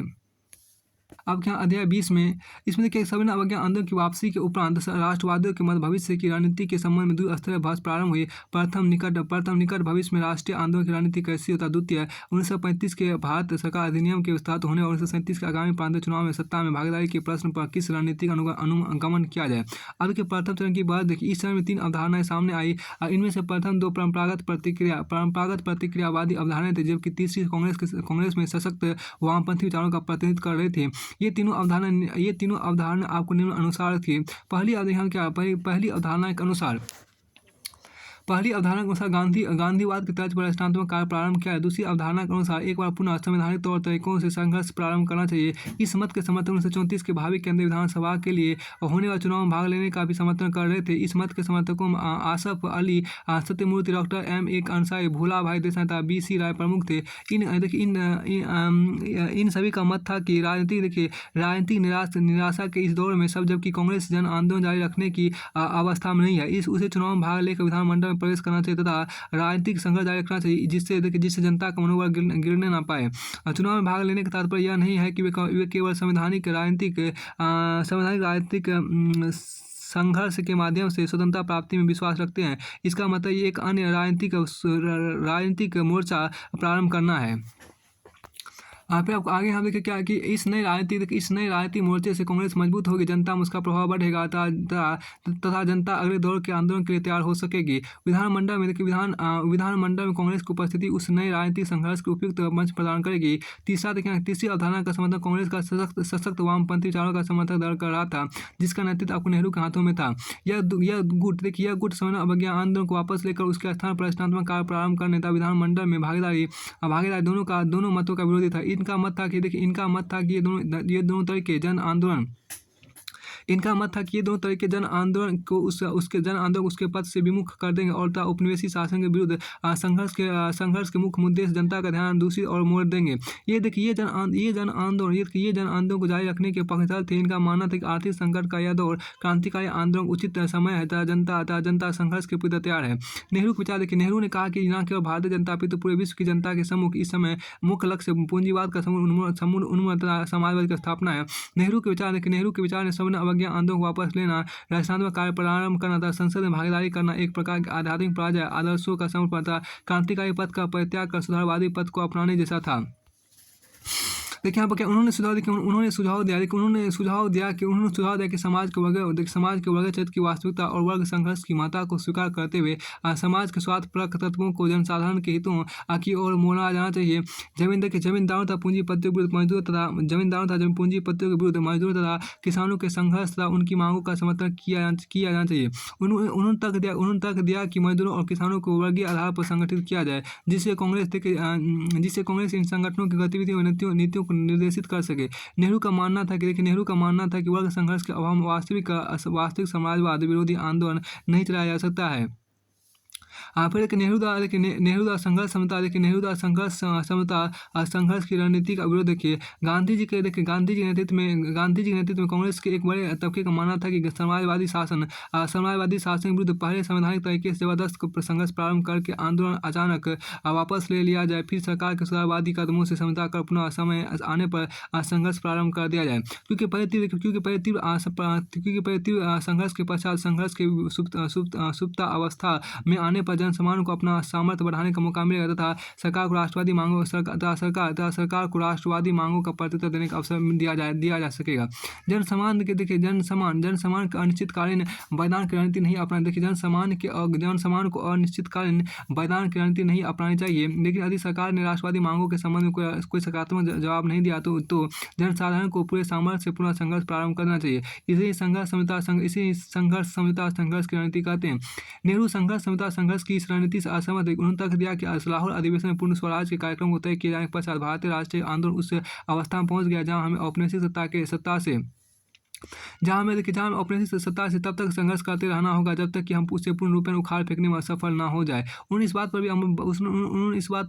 अब क्या अध्याय 20 में इसमें देखिए सविनय अवज्ञा आंदोलन की वापसी के उपरांत राष्ट्रवादियों के मध्य भविष्य की रणनीति के संबंध में द्विस्तरीय बहस प्रारंभ हुई। प्रथम निकट भविष्य में राष्ट्रीय आंदोलन की रणनीति कैसी होता। द्वितीय 1935 के भारत सरकार अधिनियम के विस्तार होने और 1937 के आगामी प्रांतीय चुनाव में सत्ता में भागीदारी के प्रश्न पर किस रणनीतिक अनुगमन किया जाए। अब के प्रथम चरण की बात देखिए, इस चरण में 3 अवधारणाएं सामने आई। इनमें से प्रथम 2 परंपरागत प्रतिक्रियावादी अवधारणाएं थे, जबकि तीसरी कांग्रेस में सशक्त वामपंथी विचारों का प्रतिनिधित्व कर रहे थे। ये तीनों अवधारणा आपको निम्न अनुसार थी। पहली अवधारणा के अनुसार गांधीवाद की तर्ज पर रचनात्मक कार्य प्रारंभ किया है। दूसरी अवधारणा के अनुसार एक बार पुनः संवैधानिक तौर तरीकों से संघर्ष प्रारंभ करना चाहिए। इस मत के समर्थक 1934 के भावी केंद्रीय विधानसभा के लिए होने वाले चुनाव में भाग लेने का भी समर्थन कर रहे थे। इस मत के समर्थकों में आसफ अली सत्यमूर्ति, डॉक्टर M.A. अंसारी, भूला भाई देसाई तथा B.C. राय प्रमुख थे। इन सभी का मत था कि राजनीतिक निराशा के इस दौर में सब जबकि कांग्रेस जन आंदोलन जारी रखने की अवस्था में नहीं है, उसे चुनाव में भाग लेकर विधानमंडल प्रवेश करना चाहिए तथा राजनीतिक संघर्ष जारी रखना चाहिए, जिससे जनता का मनोबल गिरने ना पाए। चुनाव में भाग लेने का तात्पर्य यह नहीं है कि वे केवल संवैधानिक राजनीतिक संघर्ष के माध्यम से स्वतंत्रता प्राप्ति में विश्वास रखते हैं। इसका मतलब एक अन्य राजनीतिक मोर्चा प्रारंभ करना है। फिर आपको आगे यहाँ देखिए क्या है कि इस नए राजनीतिक मोर्चे से कांग्रेस मजबूत होगी, जनता में उसका प्रभाव बढ़ेगा तथा जनता अगले दौर के आंदोलन के लिए तैयार हो सकेगी। विधानमंडल में देखिए विधानमंडल में कांग्रेस की उपस्थिति उस नए राजनीतिक संघर्ष के उपयुक्त मंच प्रदान करेगी। तीसरी अवधारणा का समर्थन कांग्रेस का सशक्त वामपंथी विचारों का समर्थक दल कर रहा था, जिसका नेतृत्व आपको नेहरू के हाथों में था। यह गुट सवर्ण अवज्ञा आंदोलन को वापस लेकर उसके स्थान पर रचनात्मक कार्य प्रारंभ करने था। विधानमंडल में भागीदारी दोनों मतों का विरोधी था। इनका मत था कि ये दोनों तरह के जन आंदोलन को उसके जन आंदोलन उसके पथ से विमुख कर देंगे और उपनिवेशी शासन के विरुद्ध संघर्ष के मुख्य मुद्दे से जनता का ध्यान दूसरी ओर मोड़ देंगे। ये जन आंदोलन को जारी रखने के पक्षधर थे। इनका मानना था कि आर्थिक संकट का यह दौर क्रांतिकारी आंदोलन उचित समय है, जनता संघर्ष के प्रति तैयार है। नेहरू के विचार देखिए, नेहरू ने कहा कि न केवल भारतीय जनता अपितु पूरे विश्व की जनता के सम्मुख इस समय मुख्य लक्ष्य पूंजीवाद का उन्मूलन तथा समाजवाद की स्थापना है। नेहरू के विचार ने सवर्ण अवज्ञा आंदोलन को वापस लेना, रचनात्मक कार्य प्रारंभ करना तथा संसद में भागीदारी करना, एक प्रकार के आध्यात्मिक पराजय, आदर्शों का समर्पण तथा क्रांतिकारी पथ का परित्याग कर सुधारवादी पथ को अपनाने जैसा था। देखिए यहाँ पर क्या उन्होंने सुझाव दिया कि समाज के वर्ग क्षेत्र की वास्तविकता और वर्ग संघर्ष की महत्ता को स्वीकार करते हुए समाज के स्वार्थपरक तत्वों को जनसाधारण के हितों की ओर मोड़ा जाना चाहिए। जमींदारों तथा पूंजीपतियों के विरुद्ध मजदूरों तथा किसानों के संघर्ष तथा उनकी मांगों का समर्थन किया जाना चाहिए। उन्होंने तर्क दिया कि मजदूरों और किसानों को वर्गीय आधार पर संगठित किया जाए, जिससे कांग्रेस इन संगठनों की गतिविधियों नीतियों को निर्देशित कर सके। नेहरू का मानना था कि वर्ग संघर्ष के अभाव में वास्तविक समाजवाद विरोधी आंदोलन नहीं चलाया जा सकता है। फिर नेहरू संघर्ष की रणनीति का विरोध देखिए। गांधी जी के नेतृत्व में कांग्रेस के एक बड़े तबके का मानना था कि समाजवादी शासन के विरुद्ध पहले संवैधानिक तरीके से जबरदस्त संघर्ष प्रारंभ करके आंदोलन अचानक वापस ले लिया जाए, फिर सरकार के सुधारवादी कदमों से समझौता कर पुनः समय आने पर संघर्ष प्रारंभ कर दिया जाए। क्योंकि पहले तीव्र संघर्ष के पश्चात संघर्ष के सुप्त अवस्था में आने पर जनसामान्य को अपना सामर्थ्य बढ़ाने का मौका मिलेगा तथा सरकार को राष्ट्रवादी मांगों का प्रत्युत्तर देने का अवसर दिया जा सकेगा। जनसामान्य को अनिश्चितकालीन बलिदान की रणनीति नहीं अपनानी। देखिए जनसामान्य को अनिश्चितकालीन बलिदान की रणनीति नहीं अपनानी चाहिए, लेकिन यदि सरकार ने राष्ट्रवादी मांगों के संबंध में कोई सकारात्मक जवाब नहीं दिया तो जनसाधारण को पूरे सामर्थ्य से पुनः संघर्ष प्रारंभ करना चाहिए। इसी संघर्ष समझौता संघर्ष की रणनीति कहते हैं। नेहरू संघर्ष समझौता संघर्ष की इस रणनीति से असहमत है। उन्होंने तर्क दिया कि लाहौर अधिवेशन में पूर्ण स्वराज के कार्यक्रम को तय किए जाने के पश्चात भारतीय राष्ट्रीय आंदोलन उस अवस्था में पहुंच गया जहां हमें औपनिवेशिक सत्ता से तब तक संघर्ष करते रहना होगा जब तक कि हम उसे पूर्ण रूप में उखाड़ फेंकने में असफल न हो जाए। उन्होंने इस बात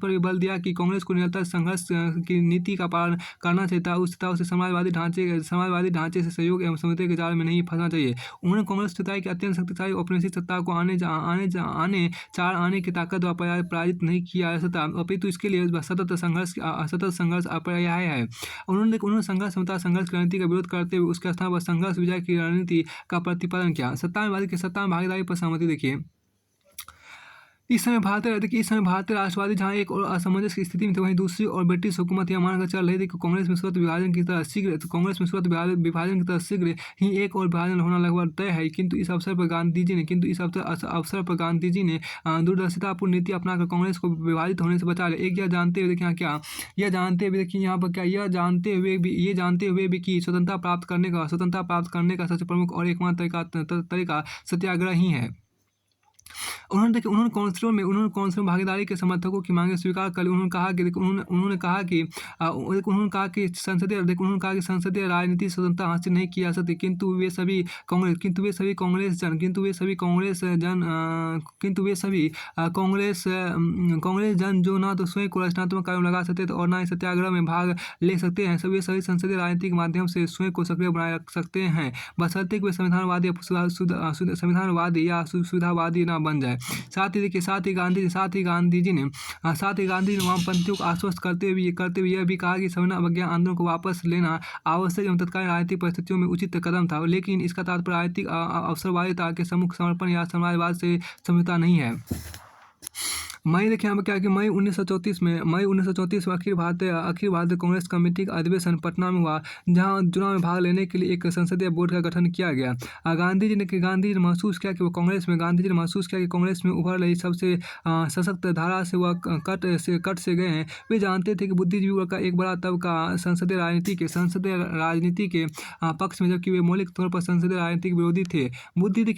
पर भी बल दिया कि कांग्रेस को निरंतर संघर्ष की नीति का पालन करना चाहिए था, उसे समाजवादी ढांचे से सहयोग एवं समझौते के जाल में नहीं फंसना चाहिए। उन्होंने कांग्रेस को बताया कि अत्यंत शक्तिशाली औपनिवेशिक सत्ता को आने की ताकत द्वारा पराजित नहीं किया जा सकता, अपितु इसके लिए सतत संघर्ष अपरिहार्य है। उन्होंने समझौता संघर्ष की रणनीति का विरोध करते हुए उसके स्थान संघर्ष विजय की रणनीति का प्रतिपादन किया। सत्ता में भागीदारी पर सहमति देखिए। इस समय भारतीय राष्ट्रवादी जहां एक और असमंजस की स्थिति में थे, वहीं दूसरी ओर ब्रिटिश हुकूमत यह मानकर चल रही थी कि कांग्रेस में स्वतः विभाजन की तरह शीघ्र ही एक और विभाजन होना लगभग तय है। किंतु इस अवसर पर गांधी जी ने दूरदर्शितापूर्ण नीति अपनाकर कांग्रेस को विभाजित होने से बचा लिया। एक यह जानते हुए कि स्वतंत्रता प्राप्त करने का सबसे प्रमुख और एकमात्र तरीका सत्याग्रह ही है। उन्होंने काउंसिल में भागीदारी के समर्थकों की मांगें स्वीकार कर ली। उन्होंने कहा कि संसदीय राजनीति स्वतंत्रता हासिल नहीं की जा सकती, किंतु वे सभी कांग्रेस जन जो न तो स्वयं को रचनात्मक कार्यों में लगा सकते थे और न ही सत्याग्रह में भाग ले सकते हैं, वे सभी संसदीय राजनीति के माध्यम से स्वयं को सक्रिय बनाए रख सकते हैं, बशर्ते कि वे संविधानवादी या सुविधावादी न बन जाए। साथ ही गांधी जी ने वामपंथियों को आश्वस्त करते हुए यह भी कहा कि सवर्ण अवज्ञा आंदोलन को वापस लेना आवश्यक एवं तत्कालीन राजनीतिक परिस्थितियों में उचित कदम था, लेकिन इसका तात्पर्य राजनीतिक अवसरवादिता के सम्मुख समर्पण या समाजवाद से समझौता नहीं है। मई देखिए यहाँ पे क्या है कि मई 1934 में अखिल भारतीय कांग्रेस कमेटी का अधिवेशन पटना में हुआ, जहाँ चुनाव में भाग लेने के लिए एक संसदीय बोर्ड का गठन किया गया। गांधी जी ने महसूस किया कि वो कांग्रेस में गांधी जी ने महसूस किया कि कांग्रेस में उभर रही सबसे सशक्त धारा से वह कट से गए हैं। वे जानते थे कि बुद्धिजीवी वर्ग का एक बड़ा तबका संसदीय राजनीति के पक्ष में, जबकि वे मौलिक तौर पर संसदीय राजनीति के विरोधी थे।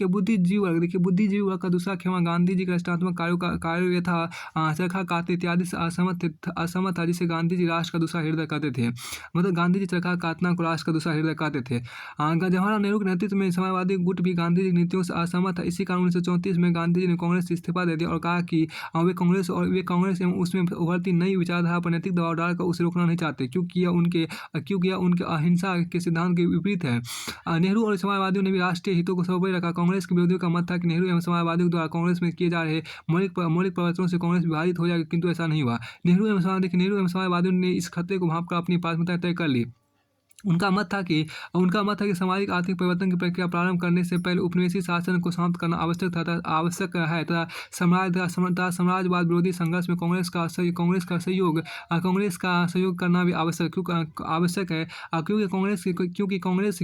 बुद्धिजीवी वर्ग का दूसरा खेमा गांधी जी के रचनात्मक कार्यों यथा चरखा कातने इत्यादि से असहमत था, जिसे गांधी जी राष्ट्र का दूसरा हृदय कहते थे। मतलब गांधी जी चरखा कातना को राष्ट्र का दूसरा हृदय कहते थे। जवाहरलाल नेहरू के नेतृत्व में समाजवादी गुट भी गांधी जी की नीतियों से असहमत था। इसी कारण 1934 में गांधी जी ने कांग्रेस से इस्तीफा दे दिया और कहा कि वे कांग्रेस एवं उसमें उभरती नई विचारधारा पर नैतिक दबाव डालकर उसे रोकना नहीं चाहते, क्योंकि यह उनके अहिंसा के सिद्धांत के विपरीत है। नेहरू और समाजवादियों ने भी राष्ट्रीय हितों को सर्वोपरि रखा। कांग्रेस के विरोधियों का मत था कि नेहरू एवं समाजवादियों द्वारा कांग्रेस में किए जा रहे मौलिक परिवर्तनों से कांग्रेस विभाजित हो जाएगी, किंतु ऐसा नहीं हुआ। नेहरू एवं समाजवादियों ने इस खतरे को भांपकर अपनी प्राथमिकता तय कर ली। उनका मत था कि सामाजिक आर्थिक परिवर्तन की प्रक्रिया प्रारंभ करने से पहले उपनिवेशी शासन को समाप्त करना आवश्यक है तथा साम्राज्यवाद विरोधी संघर्ष में कांग्रेस का सहयोग करना भी आवश्यक है, क्योंकि कांग्रेस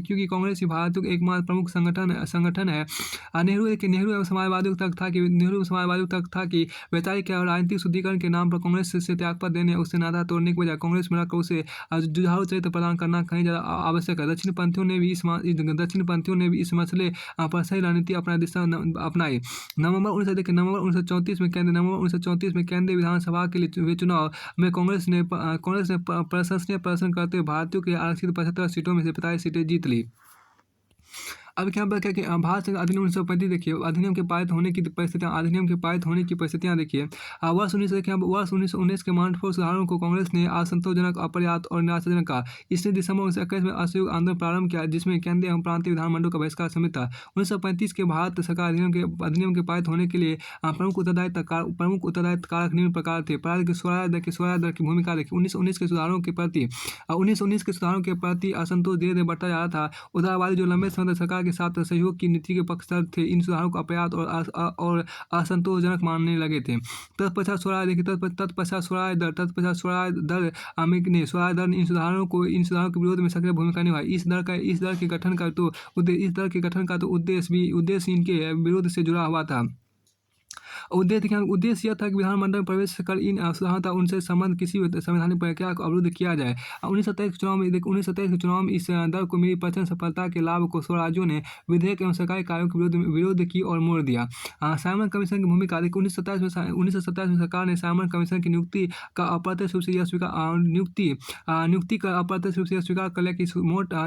ही भारत का एकमात्र प्रमुख संगठन है। नेहरू एवं समाजवादियों तक था कि वैचारिक या राजनीतिक शुद्धिकरण के नाम पर कांग्रेस से त्यागपत्र देने, उससे नाता तोड़ने के बजाय कांग्रेस में रखकर उसे जुझारू चरित्र प्रदान करना कहीं ज़्यादा आवश्यक है। दक्षिण पंथियों ने भी इस मसले पर सही रणनीति अपनाई। नवंबर 1934 में केंद्रीय विधानसभा के लिए हुए चुनाव में कांग्रेस ने प्रशंसनीय प्रदर्शन करते हुए भारतीयों के आरक्षित 75 सीटों में से 45 सीटें जीत ली। अब क्या क्या कि भारत संघ अधिनियम 1935 देखिए, अधिनियम के पारित होने की परिस्थितियाँ देखिए। वर्ष 1919 के मानफोर सुधारों को कांग्रेस ने असंतोषजनक, अपर्याप्त और निराशाजनक कहा। इसने दिसंबर 1921 में असहयोग आंदोलन प्रारंभ किया, जिसमें केंद्रीय एवं प्रांतीय विधानमंडलों का बहिष्कार शामिल था। 1935 के भारत सरकार अधिनियम के पारित होने के लिए प्रमुख उत्तरदायित्व कारक निम्न प्रकार थे। स्वराज दर की भूमिका देखिए। 1919 के सुधारों के प्रति असंतोष धीरे धीरे बढ़ता जा रहा था। उदारवादी जो लंबे समय तक सरकार के साथ सहयोग की नीति के पक्षधर थे, इन सुधारों को अपर्याप्त और असंतोषजनक मानने लगे थे। तत्पश्चात स्वराज दर इन सुधारों के विरोध में सक्रिय भूमिका निभाई। इस दर के गठन का तो उद्देश्य इनके विरोध से जुड़ा हुआ था। उद्देश्य यह था कि विधानमंडल में प्रवेश कर इन सुधारों तथा उनसे संबंध किसी संवैधानिक प्रक्रिया को अवरुद्ध किया जाए। 1927 के चुनाव में इस दर को मिली प्रचंड सफलता के लाभ को स्वराज्यों ने विधेयक एवं सरकारी कार्यों के विरोध की और मोड़ दिया। साइमन कमीशन की भूमिका देखिए। 1927 में सरकार ने साइमन कमीशन की नियुक्ति का अप्रत्यक्ष रूप से यह स्वीकार कर लिया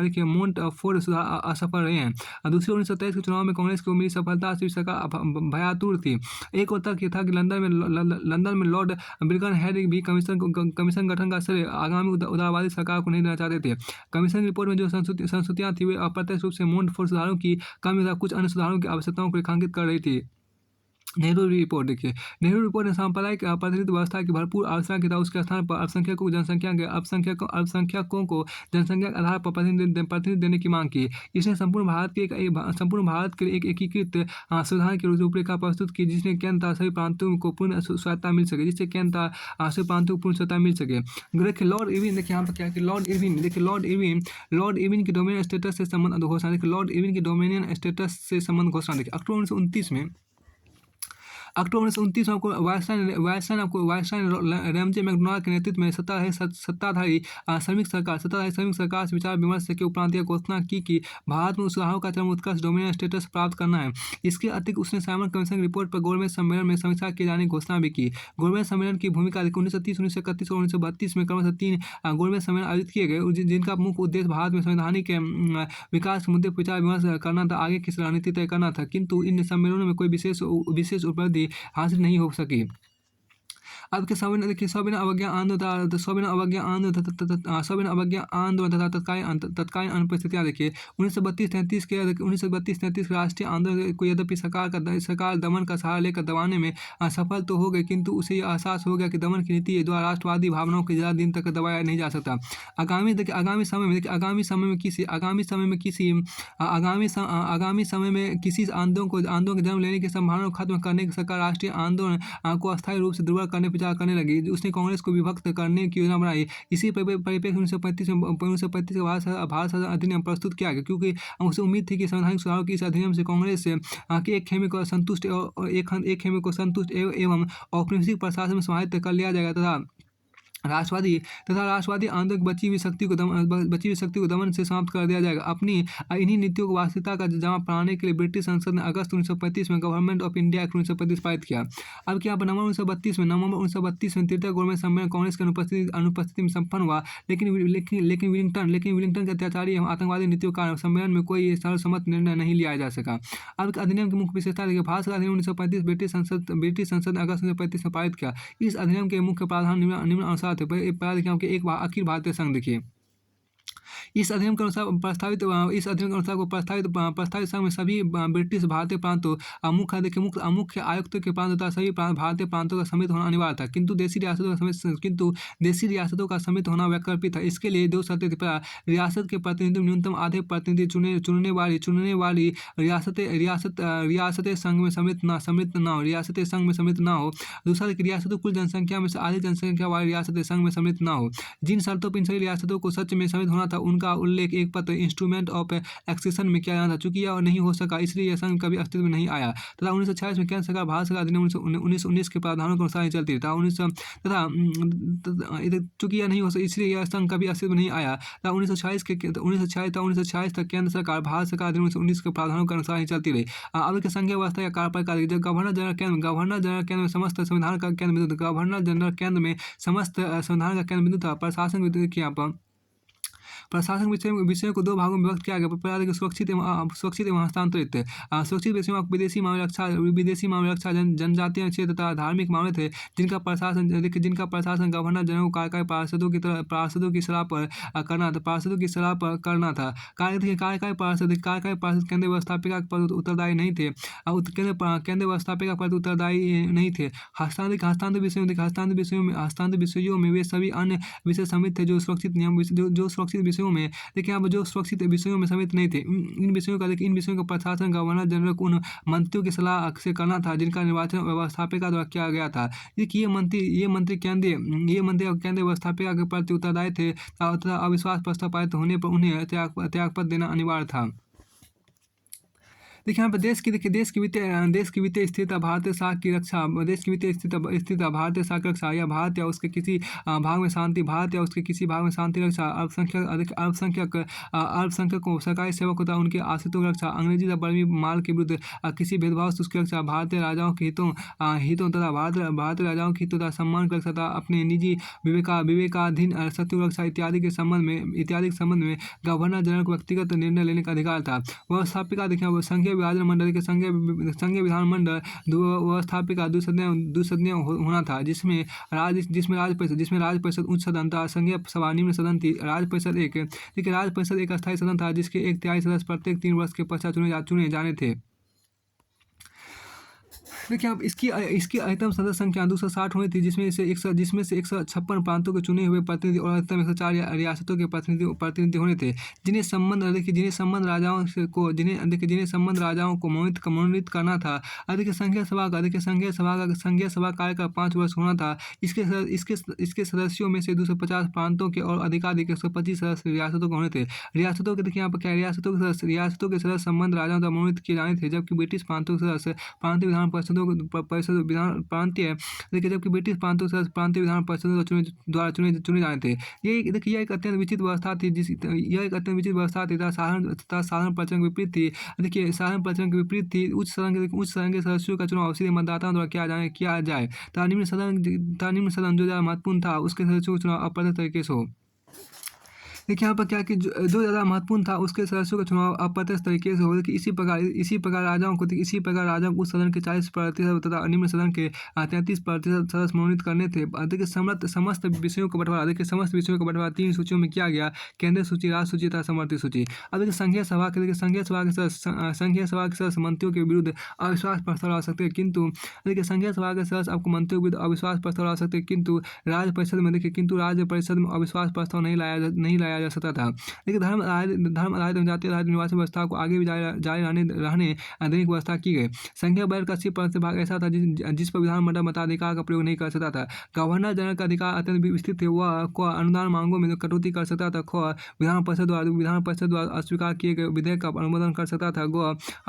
कि मोंट फोर्ड सुधार असफल रहे हैं। दूसरी 1927 के चुनाव में कांग्रेस को मिली सफलता से सरकार भयातुर थी। एक और तर्क यह था कि लंदन में लॉर्ड बिरगनहेड भी कमीशन गठन का श्रेय आगामी उदारवादी सरकार को नहीं देना चाहते थे। कमीशन की रिपोर्ट में जो संस्तुतियां थी, वे अप्रत्यक्ष रूप से मोंटफोर्ड सुधारों की कमी तथा कुछ अन्य सुधारों की आवश्यकताओं को रेखांकित कर रही थी। नेहरू रिपोर्ट देखिए। नेहरू रिपोर्ट ने सांप्रदायिक प्रतिनिधि व्यवस्था की भरपूर आलोचना की था। उसके स्थान पर अल्पसंख्यकों को जनसंख्या के आधार पर प्रतिनिधि देने की मांग की। इसने संपूर्ण भारत के लिए एक एकीकृत संविधान की रूपरेखा प्रस्तुत की, जिसने केंद्र तथा सभी प्रांतों को पूर्ण स्वायत्तता मिल सके। देखिए लॉर्ड इरविन, देखिए यहाँ पर क्या है, लॉर्ड इरविन की डोमिनियन स्टेटस से संबंध घोषणा देखिए। अक्टूबर 1929 में आपको वायसराय रैमजे मैकडॉनल्ड के नेतृत्व में सत्ताधारी श्रमिक सरकार से विचार विमर्श के उपरांत यह घोषणा की कि भारत में उस सुधारों का चरम उत्कर्ष डोमिनियन स्टेटस प्राप्त करना है। इसके अतिरिक्त उसने साइमन कमीशन की रिपोर्ट पर गोलमेज सम्मेलन में समीक्षा किए जाने की घोषणा भी की। गोलमेज सम्मेलन की भूमिका 1930, 1931 और 1932 में क्रमशः 3 गोलमेज सम्मेलन आयोजित किए गए, जिनका मुख्य उद्देश्य भारत में संवैधानिक विकास के मुद्दे पर विचार विमर्श करना था, आगे की रणनीति तय करना था। किंतु इन सम्मेलनों में कोई विशेष उपलब्धि हासिल नहीं हो सकी। अब के सविनय देखिए सविनय अवज्ञा आंदोलन सविनय अवज्ञा आंदोलन सविनय अवज्ञा आंदोलन तथा तत्कालीन अनुपस्थितियाँ देखिए 1932-33 के 1932-33 राष्ट्रीय आंदोलन को यद्यपि सरकार दमन का सहारा लेकर दबाने में सफल तो हो गई, किंतु उसे यह एहसास हो गया कि दमन की नीति द्वारा राष्ट्रवादी भावनाओं को ज़्यादा दिन तक दबाया नहीं जा सकता। आगामी समय में किसी आंदोलन के जन्म लेने की संभावना को खत्म करने की सरकार राष्ट्रीय आंदोलन को अस्थायी रूप से दुर्बल करने पर विचार करने लगी। उसने कांग्रेस को विभक्त करने की योजना बनाई। इसी परिप्रेक्ष्य 1935 के भारत शासन अधिनियम प्रस्तुत किया गया, क्योंकि उसे उम्मीद थी कि संवैधानिक सुधारों की इस अधिनियम से कांग्रेस के एक खेमे को संतुष्ट एवं औपनिवेशिक प्रशासन में समाहित कर लिया जाएगा तथा राष्ट्रवादी आंदोलन बची हुई शक्ति को दमन से समाप्त कर दिया जाएगा। अपनी इन्हीं नीतियों को वास्तविकता का जमा पढ़ाने के लिए ब्रिटिश संसद ने अगस्त 1935 में गवर्नमेंट ऑफ इंडिया एक्ट 1935 पारित किया। अब क्या नवंबर 1932 में तृतीय गवर्नमेंट सम्मेलन कांग्रेस की अनुपस्थिति में संपन्न हुआ, लेकिन विलिंगटन के अत्याचारी एवं आतंकवादी नीतियों के कारण सम्मेलन में कोई सर्वसम्मत निर्णय नहीं लिया जा सका। अब अधिनियम की मुख्य विशेषता देखिए, भारत का अधिनियम 1935 ब्रिटिश संसद ने अगस्त 1935 में पारित किया। इस अधिनियम के मुख्य प्रावधान निम्न अनुसार थे। एक अखिल भारतीय संघ देखिए, इस अधिनियम के अनुसार प्रस्तावित संघ में सभी ब्रिटिश भारतीय प्रांतों मुख्य आयुक्तों के प्रांत तथा सभी भारतीय प्रांतों का सम्मिलित होना अनिवार्य था, किंतु देशी रियासतों का सम्मिलित होना वैकल्पिक था। इसके लिए दो शर्तें थी। रियासत के प्रतिनिधि न्यूनतम आधे प्रतिनिधि चुनने वाली रियासतें संघ में सम्मिलित न हो। दूसरा, रियासतों कुल जनसंख्या में से आधी जनसंख्या वाली रियासतें संघ में सम्मिलित न हो। जिन शर्तों पर इन सभी रियासतों को सच में सम्मिलित होना था, उनका उल्लेख एक पत्र इंस्ट्रूमेंट ऑफ एक्सेशन में किया जाना था। चूंकि यह नहीं हो सका, इसलिए यह संघ कभी अस्तित्व में नहीं आया तथा 1946 में केंद्र सरकार भारत सरकार अधिनियम 1919 के प्रावधानों के अनुसार ही चलती था। चूंकि यह नहीं हो सका, इसलिए यह संघ कभी अस्तित्व में नहीं आया तथा 1946 तक केंद्र सरकार भारत सरकार अधिनियम 1919 के प्रावधानों के अनुसार ही चलती रही। अब के संघीय व्यवस्था या कार्यपालिका, जब गवर्नर जनरल केंद्र में समस्त संविधान का केंद्र बिंदु, गवर्नर जनरल केंद्र में समस्त संविधान का केंद्र बिंदु था। प्रशासन विषयों को दो भागों में विभक्त किया गया। पहला देखिए सुरक्षित एवं हस्तांतरित। सुरक्षित विषयों में विदेशी मामले रक्षा जनजातीय क्षेत्र तथा धार्मिक मामले थे, जिनका प्रशासन गवर्नर जनरल को कार्यकारी पार्षदों की सलाह पर करना था। कार्यकारी पार्षद केंद्रीय व्यवस्थापिका पर उत्तरदायी नहीं थे। केंद्रीय व्यवस्थापिका पर उत्तरदायी नहीं थे। हस्तांतरित विषयों में वे सभी अन्य विषय सम्मिलित थे जो सुरक्षित विषयों में देखिए, यहाँ पर जो सुरक्षित विषयों में सम्मिलित नहीं थे। इन विषयों का प्रशासन गवर्नर जनरल को उन मंत्रियों की सलाह से करना था जिनका निर्वाचन व्यवस्थापिका द्वारा किया गया था। ये मंत्री केंद्रीय व्यवस्थापिका के प्रति उत्तरदायी थे तथा अविश्वास प्रस्ताव पारित होने पर उन्हें त्यागपत्र देना अनिवार्य था। देखिए यहाँ पर देश की वित्तीय स्थिरता भारतीय साख की रक्षा, देश की वित्तीय स्थिरता भारतीय साख की रक्षा या भारत या उसके किसी भाग में शांति रक्षा, अल्पसंख्यकों, सरकारी सेवकों तथा उनके आश्रितों की रक्षा, अंग्रेजी तथा बर्मी माल के विरुद्ध किसी भेदभाव से उसकी रक्षा, भारतीय राजाओं के हितों तथा भारतीय राजाओं के हितों तथा सम्मान की रक्षा तथा अपने निजी विवेकाधीन शक्तियों की रक्षा इत्यादि के संबंध में गवर्नर जनरल को व्यक्तिगत निर्णय लेने का अधिकार था। व्यवस्थापिका देखिए, संघीय विधान मंडल व्यवस्थापिका दुसदनीय होना था, जिसमें राज्य परिषद उच्च सदन था, संघीय सभा निम्न सदन थी। राज्य परिषद एक अस्थायी सदन था जिसके 1/3 सदस्य प्रत्येक 3 वर्ष के पश्चात चुने जाने थे। देखिए अब इसकी अधिकतम सदस्य संख्या 260 होनी थी, जिसमें से 156 प्रांतों के चुने हुए प्रतिनिधि और अधिकतम 104 रियासतों के प्रतिनिधि होने थे, जिन्हें संबंध राजाओं को मनोनीत करना था। संघीय सभा कार्य का 5 वर्ष होना था। इसके सदस्यों में से 250 प्रांतों के और अधिकाधिक 125 सदस्य रियासतों के होने थे। रियासतों के देखिए यहाँ पर क्या, रियासतों के सदस्य संबंध राजाओं द्वारा मनोनीत किए जाने थे, जबकि ब्रिटिश प्रांतों के सदस्य प्रांतीय विधान परिषदों जबकि ब्रिटिश प्रांतों से प्रांतीय विधान परिषदों द्वारा चुने जाने थे। यह एक अत्यंत विचित्र व्यवस्था थी तथा साधारण प्रचलन के विपरीत थी। देखिए साधारण प्रचलन के विपरीत थी। उच्च सदन के सदस्यों का चुनाव सीधे मतदाताओं द्वारा किया जाए तथा निम्न सदन जो ज़्यादा महत्वपूर्ण था उसके सदस्यों का चुनाव अप्रत्यक्ष तरीके से हो। देखिए यहाँ पर क्या कि जो ज़्यादा महत्वपूर्ण था उसके सदस्यों का चुनाव अप्रत्यक्ष तरीके से हो, कि इसी प्रकार राजाओं को उस सदन के 40% तथा निम्न सदन के 33% सदस्य मनोनीत करने थे। देखिए समस्त विषयों का बंटवारा 3 सूचियों में किया गया, केंद्रीय सूची, राज्य सूची तथा समवर्ती सूची। अब देखिए संघीय सभा के सदस्य मंत्रियों के विरुद्ध अविश्वास प्रस्ताव ला सकते हैं, किंतु देखिए संघीय सभा के सदस्य आपको मंत्रियों के विरुद्ध अविश्वास प्रस्ताव ला सकते हैं, किंतु राज्य परिषद में अविश्वास प्रस्ताव नहीं लाया जा सकता था। देखिए धर्म आधारित जनजातीय आधारित निर्वाचन व्यवस्था को आगे भी जारी रहने देने की व्यवस्था की गई। संघीय बजट का 80% भाग ऐसा था जिस पर विधानमंडल मताधिकार का प्रयोग नहीं कर सकता था। गवर्नर जनरल का अधिकार अत्यंत विस्तृत थे, वह अनुदान मांगों में कटौती कर सकता था, विधान परिषद द्वारा अस्वीकार किए गए विधेयक का अनुमोदन कर सकता था,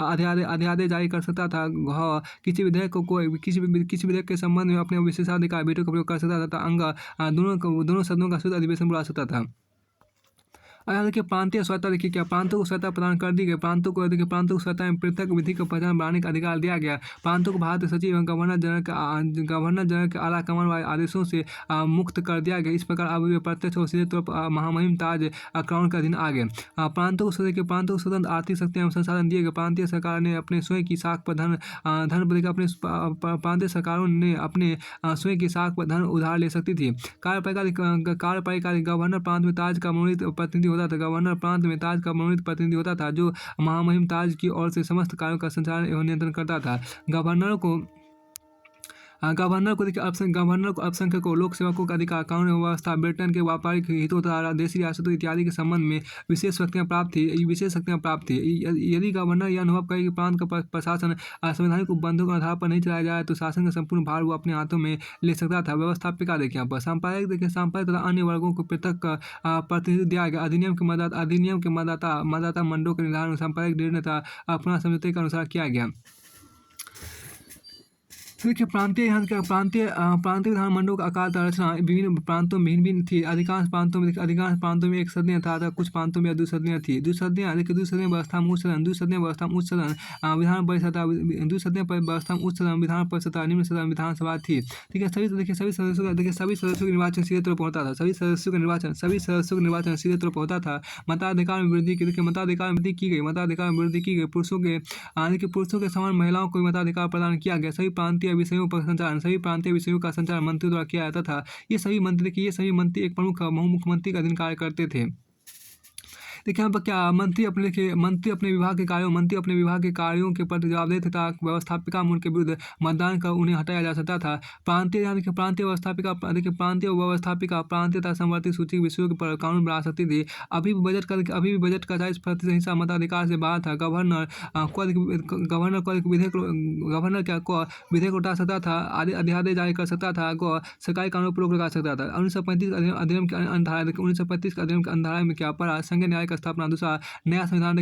अध्यादेश जारी कर सकता था, किसी विधेयक के संबंध में अपने विशेषाधिकार वीटो का प्रयोग कर सकता था, दोनों सदनों का शुद्ध अधिवेशन बुला सकता था। यहाँ देखिए प्रांतीय स्वतंत्रता, देखिए क्या प्रांतों को स्वतंत्रता प्रदान कर दी गई। प्रांतों को स्वतंत्रता में पृथक विधि का पहचान बनाने का अधिकार दिया गया। प्रांतों को भारत सचिव एवं गवर्नर जनरल के आला कमान वाले आदेशों से मुक्त कर दिया गया। इस प्रकार अब वे प्रत्यक्ष और सीधे तौर पर महामहिम ताज क्राउन के अधीन आ गए। प्रांतों को स्वतंत्र आर्थिक शक्ति एवं संसाधन दिए गए। प्रांतीय सरकार ने अपने स्वयं की साख पर धन प्रांतीय सरकारों ने अपने स्वयं की साख पर धन उधार ले सकती थी। कार्यपालिका गवर्नर प्रांत में ताज का मनोनीत प्रतिनिधि होता था, जो महामहिम ताज की ओर से समस्त कार्यों का संचालन एवं नियंत्रण करता था। गवर्नर को अल्पसंख्यकों, लोक सेवकों का अधिकार, कानून एवं व्यवस्था, ब्रिटेन के व्यापारिक हितों तथा देशी रियासतों इत्यादि के संबंध में विशेष शक्तियाँ प्राप्त थी। यदि गवर्नर यह अनुभव करे कि प्रांत का प्रशासन संवैधानिक उपबंधों के आधार पर नहीं चलाया जाए तो शासन का संपूर्ण भार वो अपने हाथों में ले सकता था। व्यवस्थापिका देखिए यहाँ पर सांप्रदायिक तथा अन्य वर्गों को पृथक प्रतिनिधित्व दिया गया। अधिनियम के मतदाता मंडलों के निर्धारण सांप्रदायिक निर्णय तथा पुनः समझौते के अनुसार किया गया। देखिए प्रांतीय विधानमंडलों का आकार तथा रचना विभिन्न प्रांतों में भिन्न थी। अधिकांश प्रांतों में एक सदनीय था, कुछ प्रांतों में द्विसदनीय थी। द्विसदनीय व्यवस्था में उच्च सदन, विधान परिषद निम्न सदन विधानसभा थी। ठीक है, सभी सदस्यों का निर्वाचन सीधे तौर पर होता था। सभी सदस्यों का निर्वाचन सीधे तौर पर होता था। मताधिकार में वृद्धि की गई। पुरुषों के समान महिलाओं को मताधिकार प्रदान किया गया। सभी प्रांतीय विषयों का संचालन मंत्रियों द्वारा किया जाता था। ये सभी मंत्री एक प्रमुख मुख्यमंत्री के अधीन कार्य करते थे। देखिए यहाँ पर क्या मंत्री अपने विभाग के कार्यों के प्रति जवाबदेह तथा व्यवस्थापिका में उनके विरुद्ध मतदान कर उन्हें हटाया जा सकता था। प्रांतीय व्यवस्थापिका प्रांतीय तथा समवर्ती सूची विषयों पर कानून बना सकती थी। अभी भी बजट का 40% हिस्सा मताधिकार से बाहर था। गवर्नर विधेयक उठा सकता था, अध्यादेश जारी कर सकता था, सरकारी कानून पर रोक लगा सकता था। 1935 अधिनियम के अंधारा में क्या पड़ा, संघ न्याय का स्थापना। दूसरा, नया संविधान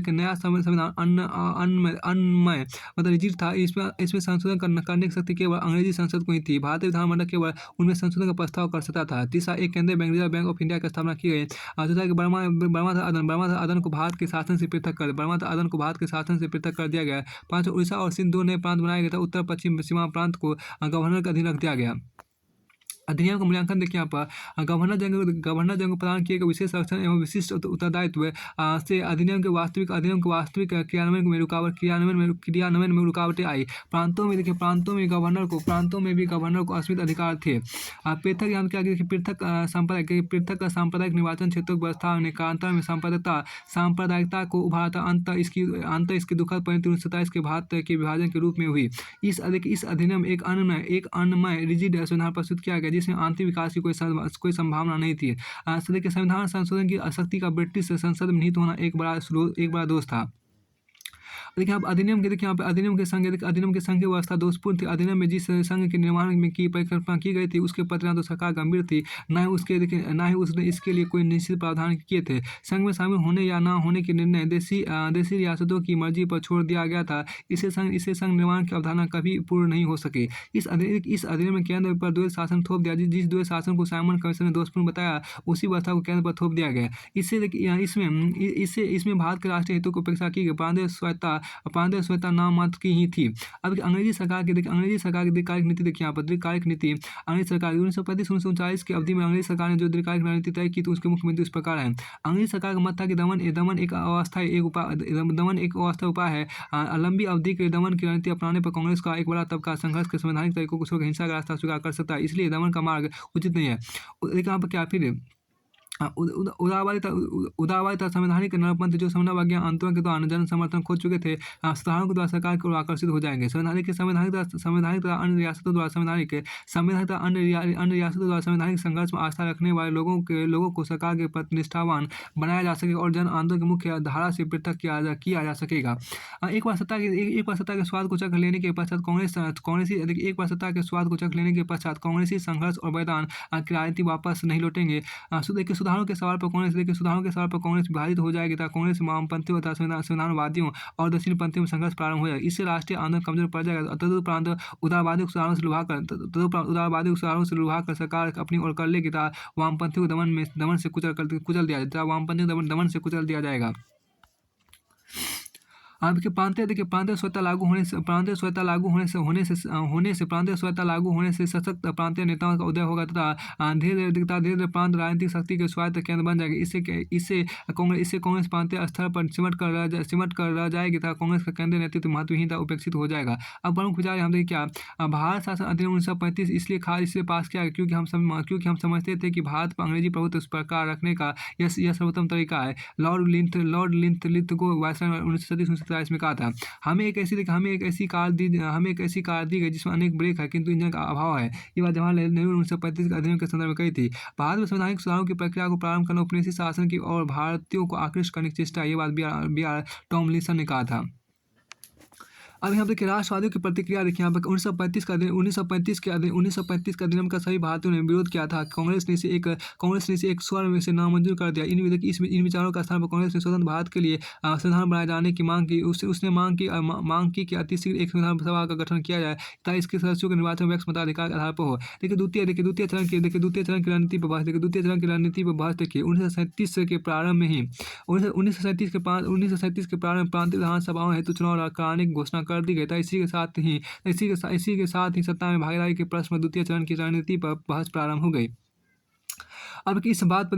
अन्नमय मतलब रिजिड था। इसमें संशोधन करने की शक्ति केवल अंग्रेजी संसद को ही थी। भारतीय विधानमंडल केवल उनमें संशोधन का प्रस्ताव कर सकता था। तीसरा, एक केंद्रीय bank, reserve bank of India की स्थापना की गई। चौथा कि बर्मा अदन को भारत के शासन से पृथक कर दिया गया। पांचवा, उड़ीसा और सिंध दो नए प्रांत बनाए गए थे। उत्तर पश्चिम सीमा प्रांत को गवर्नर के अधीन रख दिया गया। अधिनियम का मूल्यांकन देखिए यहाँ पर गवर्नर जनरल को प्रदान किए गए विशेष संरक्षण एवं विशिष्ट उत्तरदायित्व से अधिनियम के वास्तविक क्रियान्वयन में रुकावटें आई। प्रांतों में भी गवर्नर को असीमित अधिकार थे। पृथक सांप्रदायिक निर्वाचन क्षेत्रों की व्यवस्था ने कालांतर में सांप्रदायिकता को उभारा था। अंत इसकी दुखद परिणति 1927 के भारत के विभाजन के रूप में हुई। इस अधिनियम एक अन्नमय रिजिड संविधान प्रस्तुत किया गया जिसमें आंतरिक विकास की कोई संभावना नहीं थी। संविधान संशोधन की आसक्ति का ब्रिटिश संसद में निहित होना एक बड़ा दोष था। देखिए आप अधिनियम के संघ की व्यवस्था दोषपूर्ण थी। अधिनियम में जिस संघ के निर्माण में की परिकल्पना की गई थी उसके प्रति तो सरकार गंभीर थी, न ही उसने इसके लिए कोई निश्चित प्रावधान किए थे। संघ में शामिल होने या न होने के निर्णय देशी रियासतों की मर्जी पर छोड़ दिया गया था। इसे संघ निर्माण की अवधारणा कभी पूर्ण नहीं हो सकी। इस अधिनियम में केंद्र पर द्वैध शासन थोप दिया। जिस द्वैध शासन को साइमन कमीशन ने दोषपूर्ण बताया उसी व्यवस्था को केंद्र पर थोप दिया गया। इसमें भारत के राष्ट्रीय हितों की उपेक्षा की गई। प्रांतीय स्वायत्तता प्रांतीय स्वतंत्रता नाम मात्र की ही थी। अब अंग्रेजी सरकार की दीर्घकालिक नीति देखिए यहाँ पर, दीर्घकालिक नीति अंग्रेजी सरकार 1935-1939 की अवधि में अंग्रेजी सरकार ने जो दीर्घकालिक रणनीति तय की तो उसके मुख्य बिंदु इस प्रकार है। अंग्रेजी सरकार का मत था कि दमन एक अवस्थायी उपाय है। लंबी अवधि के दमन की रणनीति अपनाने पर कांग्रेस का एक बड़ा तबका संघर्ष के संवैधानिक तरीकों को छोड़कर हिंसा का रास्ता स्वीकार कर सकता है, इसलिए दमन का मार्ग उचित नहीं है। देखिए यहाँ पर क्या फिर उदारवादी संवैधानिक नरपंथी जो समन्वय आंदोलन के दौरान जन समर्थन खो चुके थे, सुधारों के द्वारा सरकार की ओर आकर्षित हो जाएंगे। संवैधानिक अन्य रियासतों द्वारा संवैधानिक संघर्ष में आस्था रखने वाले लोगों को सरकार के प्रति निष्ठावान बनाया जा सकेगा और जन आंदोलन की मुख्य धारा से पृथक किया जा सकेगा। एक बार सत्ता के स्वाद को चख लेने के पश्चात कांग्रेसी संघर्ष और बलिदान की राजनीति वापस नहीं लौटेंगे। सुधारों के सवाल पर कांग्रेस विभाजित हो जाएगी तथा कांग्रेस वामपंथियों तथा संविधानवादियों और दक्षिणपंथियों में संघर्ष प्रारंभ हो जाएगा। इससे राष्ट्रीय आंदोलन कमजोर पड़ जाएगा। तदुपरांत उदारवादी सुधारों से लुभाकर सरकार अपनी ओर कर लेगी तथा वामपंथियों को दमन से कुचल दिया जाएगा। आपके प्रांतीय स्वतंत्रता लागू होने से सशक्त प्रांतीय नेताओं का उदय होगा तथा धीरे धीरे प्रांत राजनीतिक शक्ति के स्वायत्त केंद्र बन जाएगी। इससे कांग्रेस प्रांतीय स्तर पर सिमट कर रह जाएगी तथा कांग्रेस का केंद्रीय नेतृत्व महत्वहीनता उपेक्षित हो जाएगा। अब प्रमुख विचार हम देखिए क्या, भारत शासन अधिनियम 1935 इसलिए पास किया क्योंकि हम समझते थे कि भारत पर अंग्रेजी प्रभुत्व प्रकार रखने का यह सर्वोत्तम तरीका है। लॉर्ड लिंथगो वायसराय 1937 में कहा था, हमें एक ऐसी कार दी गई जिसमें अनेक ब्रेक है किंतु इंजन का अभाव है। ये बात जवाहरलाल नेहरू 1935 अधिनियम के संदर्भ में कही थी। भारत में संवैधानिक सुधारों की प्रक्रिया को प्रारंभ करना उपनिवेशी शासन की और भारतीयों को आकृष्ट करने की चेष्टा, ये बात बी आर टॉमलिंसन ने कहा था। अब यहाँ देखिए राष्ट्रवादियों की प्रतिक्रिया देखिए यहाँ पर 1935 का अधिनियम का सभी भारतीयों ने विरोध किया था। कांग्रेस ने इसे एक स्वर में से नामंजूर कर दिया। इन विचारों का स्थान पर कांग्रेस ने स्वतंत्र भारत के लिए संविधान बनाए जाने की मांग की। उसने मांग की कि अतिशीघ्र एक संविधान सभा का गठन किया जाए ताकि इसके सदस्यों के निर्वाचन व्यक्ति मताधिकार के आधार पर हो। देखिए द्वितीय चरण की रणनीति पर बहस देखिए 1937 के प्रारंभ में ही 1937 के प्रारंभ प्रांतीय विधानसभाओं हेतु चुनाव कराने की घोषणा कर दी गई था। इसी के साथ ही सत्ता में भागीदारी के प्रश्न में द्वितीय चरण की रणनीति पर बहस प्रारंभ हो गई। अब इस बात पर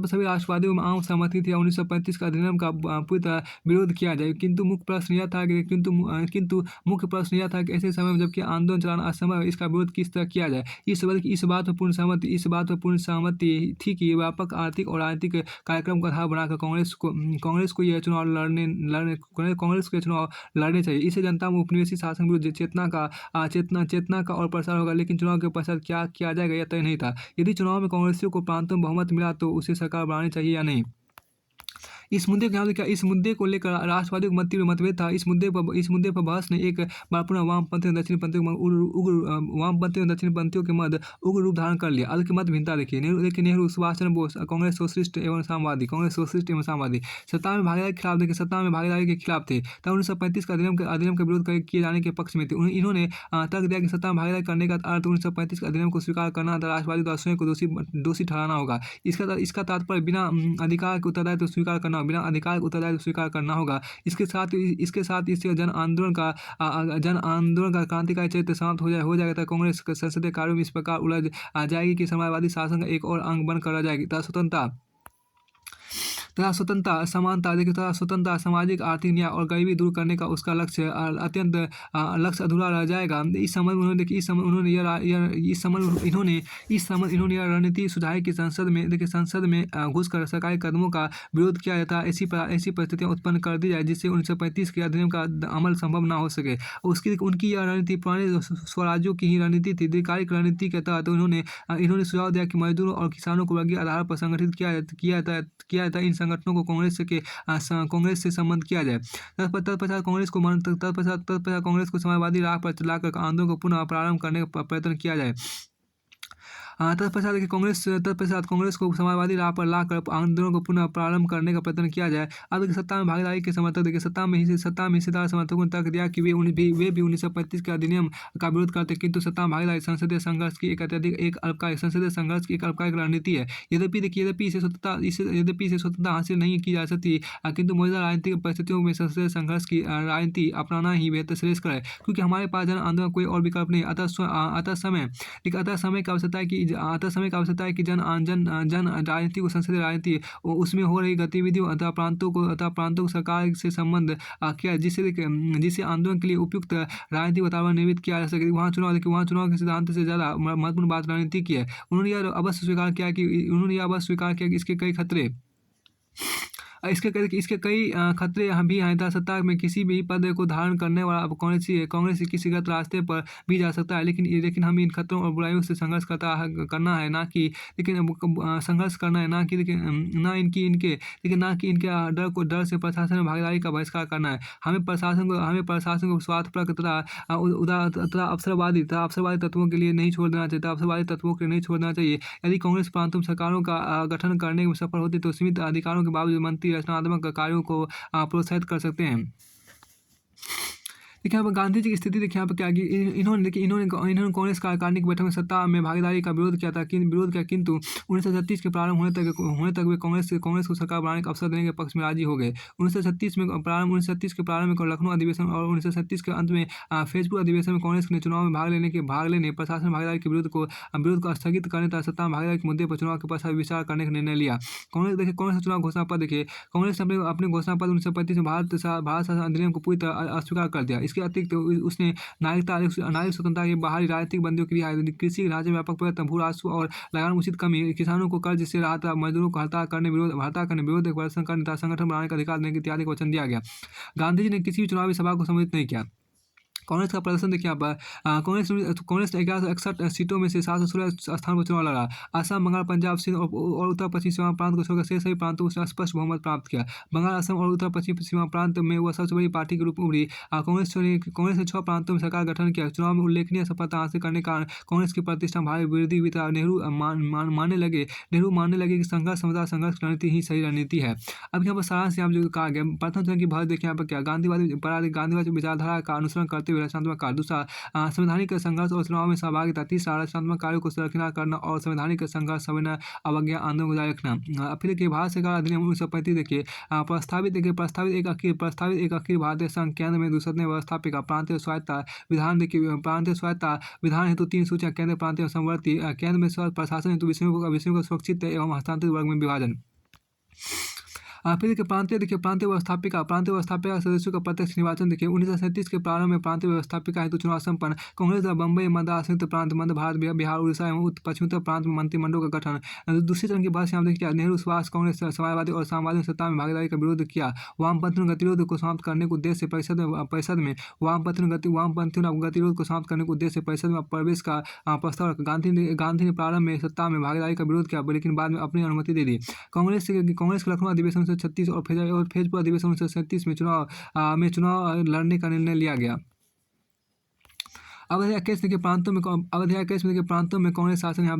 सभी राष्ट्रवादियों में आम सहमति थी 1935 का अधिनियम का पूरी तरह विरोध किया जाए। किंतु मुख्य प्रश्न यह था कि ऐसे समय में जबकि आंदोलन चलाना असंभव है, इसका विरोध किस तरह किया जाए। इस बात पर पूर्ण सहमति थी कि व्यापक आर्थिक और राजनीतिक कार्यक्रम का आधार बनाकर कांग्रेस को यह चुनाव लड़ने चाहिए। इससे जनता में उपनिवेशी शासन विरुद्ध चेतना का और प्रसार होगा। लेकिन चुनाव के पश्चात क्या किया जाएगा यह तय नहीं था। यदि चुनाव में कांग्रेसियों को प्रांतों में बहुमत मिला तो उसे सरकार बनानी चाहिए या नहीं। इस मुद्दे को लेकर राष्ट्रवादियों को तीव्र मतभेद था। इस मुद्दे पर बहस ने एक बार पुनः वामपंथियों दक्षिणपंथियों के मध्य उग्र रूप धारण कर लिया। अलग की मत भिन्नता देखिए नेहरू, सुभाष चंद्र बोस, कांग्रेस सोशलिस्ट एवं साम्यवादी सत्ता में भागीदारी के खिलाफ थे तब 1935 का अधिनियम का विरोध किए जाने के पक्ष में थे। इन्होंने तर्क दिया कि सत्ता में भागीदारी करने का अर्थ 1935 के अधिनियम को स्वीकार करना था। राष्ट्रवादी द्वारा स्वयं को दोषी ठहराना होगा। इसका तात्पर्य बिना अधिकार के उत्तरदायित्व स्वीकार करना होगा। इसके साथ इससे जन आंदोलन का क्रांतिकारी चरित्र समाप्त हो जाएगा तथा कांग्रेस संसदीय कार्यों में इस प्रकार उलझ जाएगी कि समाजवादी शासन का एक और अंग बनकर रह जाएगी तथा स्वतंत्रता, सामाजिक आर्थिक न्याय और गरीबी दूर करने का उसका लक्ष्य अधूरा रह जाएगा। इस समय इन्होंने यह रणनीति सुझाई कि संसद में घुसकर सरकारी कदमों का विरोध किया जाता। ऐसी परिस्थितियां उत्पन्न कर दी जाए जिससे 1935 के अधिनियम का अमल संभव न हो सके। उनकी यह रणनीति पुराने स्वराज्यों की ही रणनीति थी। दीर्घकालिक रणनीति के तहत इन्होंने सुझाव दिया कि मजदूरों और किसानों को वर्गीय आधार पर संगठित किया जाता। इन संगठनों को कांग्रेस से संबंध किया जाए। तत्पश्चात कांग्रेस को समाजवादी राह पर चलाकर आंदोलन को पुनः प्रारंभ करने का प्रयत्न किया जाए। तत्पश्चात देखिए कांग्रेस को समाजवादी राह पर लाकर आंदोलन को पुनः प्रारंभ करने का प्रयत्न किया जाए। अब देखिए सत्ता में भागीदारी के समर्थक देखिए सत्ता में हिस्सेदार समर्थकों ने तर्क दिया कि वे भी 1935 के अधिनियम का विरोध करते, किंतु सत्ता में भागीदारी संसदीय संघर्ष की एक अल्पकालिक रणनीति है। यद्यपि इसे स्वतंत्रता हासिल नहीं की जा सकती, किंतु मौजूदा राजनीतिक परिस्थितियों में संसदीय संघर्ष की राजनीति अपनाना ही बेहतर श्रेयस्कर है, क्योंकि हमारे पास जन आंदोलन का कोई और विकल्प नहीं। अतः समय की आवश्यकता है कि जन राजनीति को संसदीय राजनीति उसमें हो रही गतिविधियों अतः प्रांतों को सरकार से संबंध किया, जिससे आंदोलन के लिए उपयुक्त राजनीतिक वातावरण निर्मित किया जा सके। वहाँ चुनाव के सिद्धांत से ज़्यादा महत्वपूर्ण बात राजनीति की है। उन्होंने यह अवश्य स्वीकार किया कि इसके कई खतरे खतरे यहाँ भी हैं, तथा सत्ता में किसी भी पद को धारण करने वाला अब कांग्रेस किसी गलत रास्ते पर भी जा सकता है, लेकिन हमें इन खतरों और बुराइयों से संघर्ष करना है, ना कि इनके डर से प्रशासन में भागीदारी का बहिष्कार करना है। हमें प्रशासन को स्वार्थपरक तथा अवसरवादी तत्वों के लिए नहीं छोड़ देना चाहिए। यदि कांग्रेस प्रांतों सरकारों का गठन करने में सफल होती तो सीमित अधिकारों के बावजूद मंत्री रचनात्मक कार्यों को प्रोत्साहित कर सकते हैं। देखिए यहाँ पर गांधी जी की स्थिति देखिए यहाँ पर क्या कि इन्होंने कांग्रेस कार्यकारिणी की बैठक में सत्ता में भागीदारी का विरोध किया, किंतु 1936 के प्रारंभ होने तक वे कांग्रेस को सरकार बनाने का अवसर देने के पक्ष में राजी हो गए। 1936 के प्रारंभ में लखनऊ अधिवेशन और 1937 के अंत में फैजपुर अधिवेशन में कांग्रेस ने चुनाव में भाग लेने प्रशासन भागीदारी के विरोध को स्थगित करने तथा सत्ता में भागीदारी के मुद्दे पर चुनाव के पश्चात विचार करने का निर्णय लिया। कांग्रेस का चुनाव घोषणा पत्र देखिए, कांग्रेस ने अपने घोषणा पत्र 1935 में भारत शासन अधिनियम को पूरी तरह अस्वीकार कर दिया। इसके अतिरिक्त उसने नागरिक स्वतंत्रता के बाहरी राजनीतिक बंदियों की रिहाई, कृषि ढांचे व्यापक परिवर्तन, भू राजस्व और लगान उचित कमी, किसानों को कर्ज से राहत, मजदूरों को हड़ताल करने विरोध प्रदर्शन करने तथा संगठन बनाने का अधिकार देने इत्यादि का वचन दिया गया। गांधी जी ने किसी भी चुनावी सभा को संबोधित नहीं किया। कांग्रेस का प्रदर्शन देखिए यहाँ पर कांग्रेस ने 1161 सीटों में से 716 स्थान पर चुनाव लड़ा। असम, बंगाल, पंजाब, सिंध और उत्तर पश्चिम सीमा प्रांत को छोड़कर शेष सभी प्रांतों को स्पष्ट बहुमत प्राप्त किया। बंगाल, असम और उत्तर पश्चिम सीमा प्रांत में वह सबसे बड़ी पार्टी के रूप में उभरी। कांग्रेस ने 6 प्रांतों में सरकार गठन किया। चुनाव में उल्लेखनीय सफलता हासिल करने के कारण कांग्रेस की प्रतिष्ठा भारी वृद्धि हुई था। नेहरू मानने लगे कि संघर्ष रणनीति ही सही रणनीति है। अब यहाँ पर सारांश यहाँ जो कहा गया, प्रथम चरण की बात देखिए यहाँ पर क्या गांधीवादी विचारधारा का अनुसरण करते हुए रचनात्मक कार्य। दूसरा, संवैधानिक संघर्ष और चुनाव में सहभागिता। तीसरा, रचनात्मक कार्यों को संरक्षित करना और संवैधानिक संघर्ष, सविनय अवज्ञा आंदोलन को जारी रखना। फिर देखिए भारत सरकार अधिनियम 1935 देखिए प्रस्तावित एक अखिल भारतीय संघ केंद्र में दूसरे व्यवस्थापिका प्रांतीय स्वायत्ता विधान हेतु 3 सूचियां, केंद्र, प्रांतीय और समवर्ती केंद्र में प्रशासन हेतु विषयों को सुरक्षित एवं हस्तांतरित वर्ग में विभाजन। फिर देखिए प्रांतीय व्यवस्थापिका सदस्यों का प्रत्यक्ष निर्वाचन। देखिए 1937 के प्रारंभ में प्रांतीय व्यवस्थापिका हेतु चुनाव संपन्न। कांग्रेस द्वारा बम्बई, मद्रास, संयुक्त प्रांत, मध्य भारत, बिहार, उड़ीसा एवं पश्चिमोत्तर प्रांत में मंत्रिमंडलों का गठन। दूसरे चरण की बात से हम देखिए नेहरू, सुभाष, कांग्रेस, समाजवादी और साम्यवादी ने सत्ता में भागीदारी का विरोध किया। वामपंथियों ने गतिरोध को समाप्त करने के उद्देश्य से परिषद में प्रवेश का प्रस्ताव रखा। गांधी ने प्रारंभ में सत्ता में भागीदारी का विरोध किया, लेकिन बाद में अपनी अनुमति दे दी। कांग्रेस के लखनऊ अधिवेशन 1936 और फैजपुर अधिवेशन 1937 में चुनाव लड़ने का निर्णय लिया गया। अवध इक्कीस देखिए प्रांतों में कांग्रेस शासन। यहाँ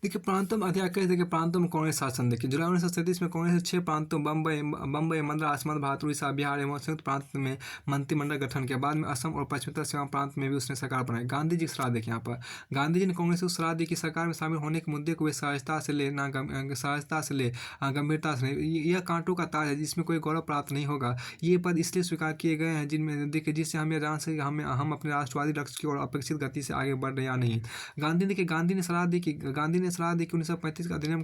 देखिए प्रांतों में कांग्रेस शासन। देखिए जुलाई 1937 में कांग्रेस ने 6 प्रांतों बम्बई, मद्रास, मध्य भारत, उड़ीसा, बिहार एवं संयुक्त प्रांत में मंत्रिमंडल गठन किया। बाद में असम और पश्चिमोत्तर सीमा प्रांत में भी उसने सरकार बनाई। गांधी जी की सलाह देखिए यहाँ पर गांधी जी ने कांग्रेस को सलाह दी कि सरकार में शामिल होने के मुद्दे को वे सहजता से ले, गंभीरता से। यह कांटों का ताज है जिसमें कोई गौरव प्राप्त नहीं होगा। ये पद इसलिए स्वीकार किए गए हैं जिनमें देखिए जिससे हम यह जान सके हम अपने राष्ट्रवादी लक्ष्य की ओर अपेक्षित गति से आगे बढ़ रहे या नहीं। गांधी ने सलाह दी कि 1935 का अधिनियम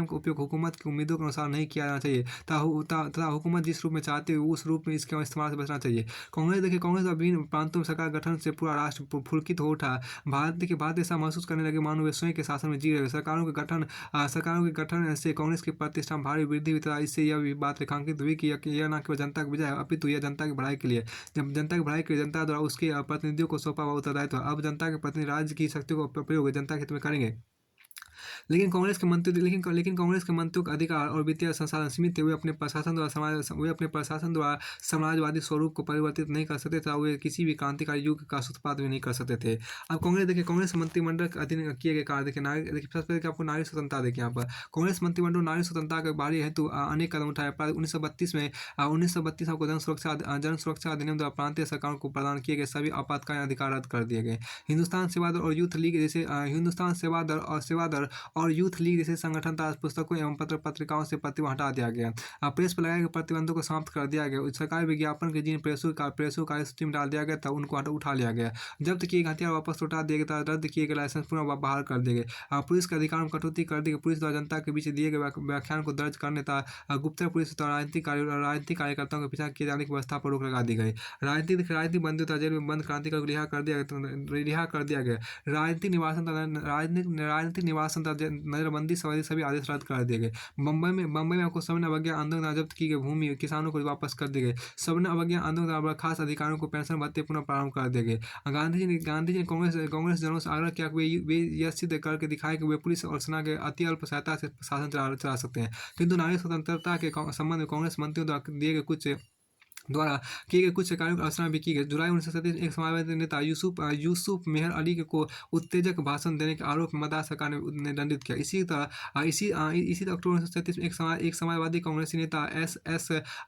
का उपयोग हुकूमत की उम्मीदों के अनुसार नहीं किया जाना चाहिए तथा हुकूमत जिस रूप में चाहती है उस रूप में इसके इस्तेमाल से बचना चाहिए। कांग्रेस विभिन्न प्रांतों में सरकार गठन से पूरा राष्ट्र पुलकित हो उठा। भारत ऐसा महसूस करने लगे मानो वे स्वयं के शासन में जी रहे। सरकारों के गठन से कांग्रेस की प्रतिष्ठा में भारी वृद्धि हुई तथा इससे यह भी बात रेखांकित हुई कि यह न केवल जनता की बजाय अपितु यह जनता की भलाई के लिए जनता द्वारा उसके प्रतिनिधियों को सौंपा हुआ उत्तरदायित्व। अब जनता के प्रतिनिधि राज्य की शक्ति को प्रयोग जनता के हित में करेंगे। लेकिन कांग्रेस के मंत्रियों का अधिकार और वित्तीय संसाधन सीमित थे। वे अपने प्रशासन द्वारा समाजवादी स्वरूप को परिवर्तित नहीं कर सकते थे। वे किसी भी क्रांतिकारी युग का सूत्रपात भी नहीं कर सकते थे। अब कांग्रेस मंत्रिमंडल के अधीन किए गए कार्य देखिए, सबसे पहले आपको नारी स्वतंत्रता देखिए। यहाँ पर कांग्रेस मंत्रिमंडल नारी स्वतंत्रता के बारे हेतु अनेक कदम उठाए। 1932 में आपको जन सुरक्षा अधिनियम द्वारा प्रांतीय सरकारों को प्रदान किए गए सभी आपातकालीन अधिकार रद्द कर दिए गए। हिंदुस्तान सेवा दल और यूथ लीग जैसे संगठन तथा पुस्तकों एवं पत्रिकाओं से प्रतिबंध हटा दिया गया। प्रेस पर लगाए गए प्रतिबंधों को समाप्त कर दिया गया। सरकारी विज्ञापन के जिन प्रेसों कार्य सूची में डाल दिया गया था उनको उठा लिया गया। जब्त किए गए हथियार वापस लौटा दिए गए। रद्द किए गए लाइसेंस पुनः बहाल कर दिए गए। पुलिस के अधिकार में कटौती कर दी गई। पुलिस द्वारा जनता के बीच दिए गए व्याख्यान को दर्ज करने तथा गुप्तचर पुलिस द्वारा राजनीतिक कार्यकर्ताओं के पीछा किए जाने की व्यवस्था पर रोक लगा दी गई। राजनीतिक बंदियों तथा जेल में बंद क्रांतिकारियों को रिहा कर दिया गया। राजनीतिक निवासन तथा नजरबंदी संबंधी सभी आदेश रद्द कर दिए गए। बम्बई में आपको सविनय अवज्ञा आंदोलन द्वारा जब्त की गई भूमि किसानों को वापस कर दी गई। सविनय अवज्ञा आंदोलन द्वारा बर्खास्त अधिकारियों को पेंशन भत्ते पुनः प्रारंभ कर दिए गए। गांधी जी ने कांग्रेस जनों से आग्रह किया कि वे यह सिद्ध करके दिखाए कि वे पुलिस और सेना के अति अल्प सहायता से शासन चला सकते हैं। किंतु नारी स्वतंत्रता के संबंध में कांग्रेस मंत्रियों द्वारा किए गए कुछ कार्यों की आलोचना भी की गई। जुलाई 1937 एक समाजवादी नेता यूसुफ मेहर अली को उत्तेजक भाषण देने के आरोप में मद्रास सरकार ने दंडित किया। इसी तरह अक्टूबर 1937 में एक समाजवादी कांग्रेसी नेता एस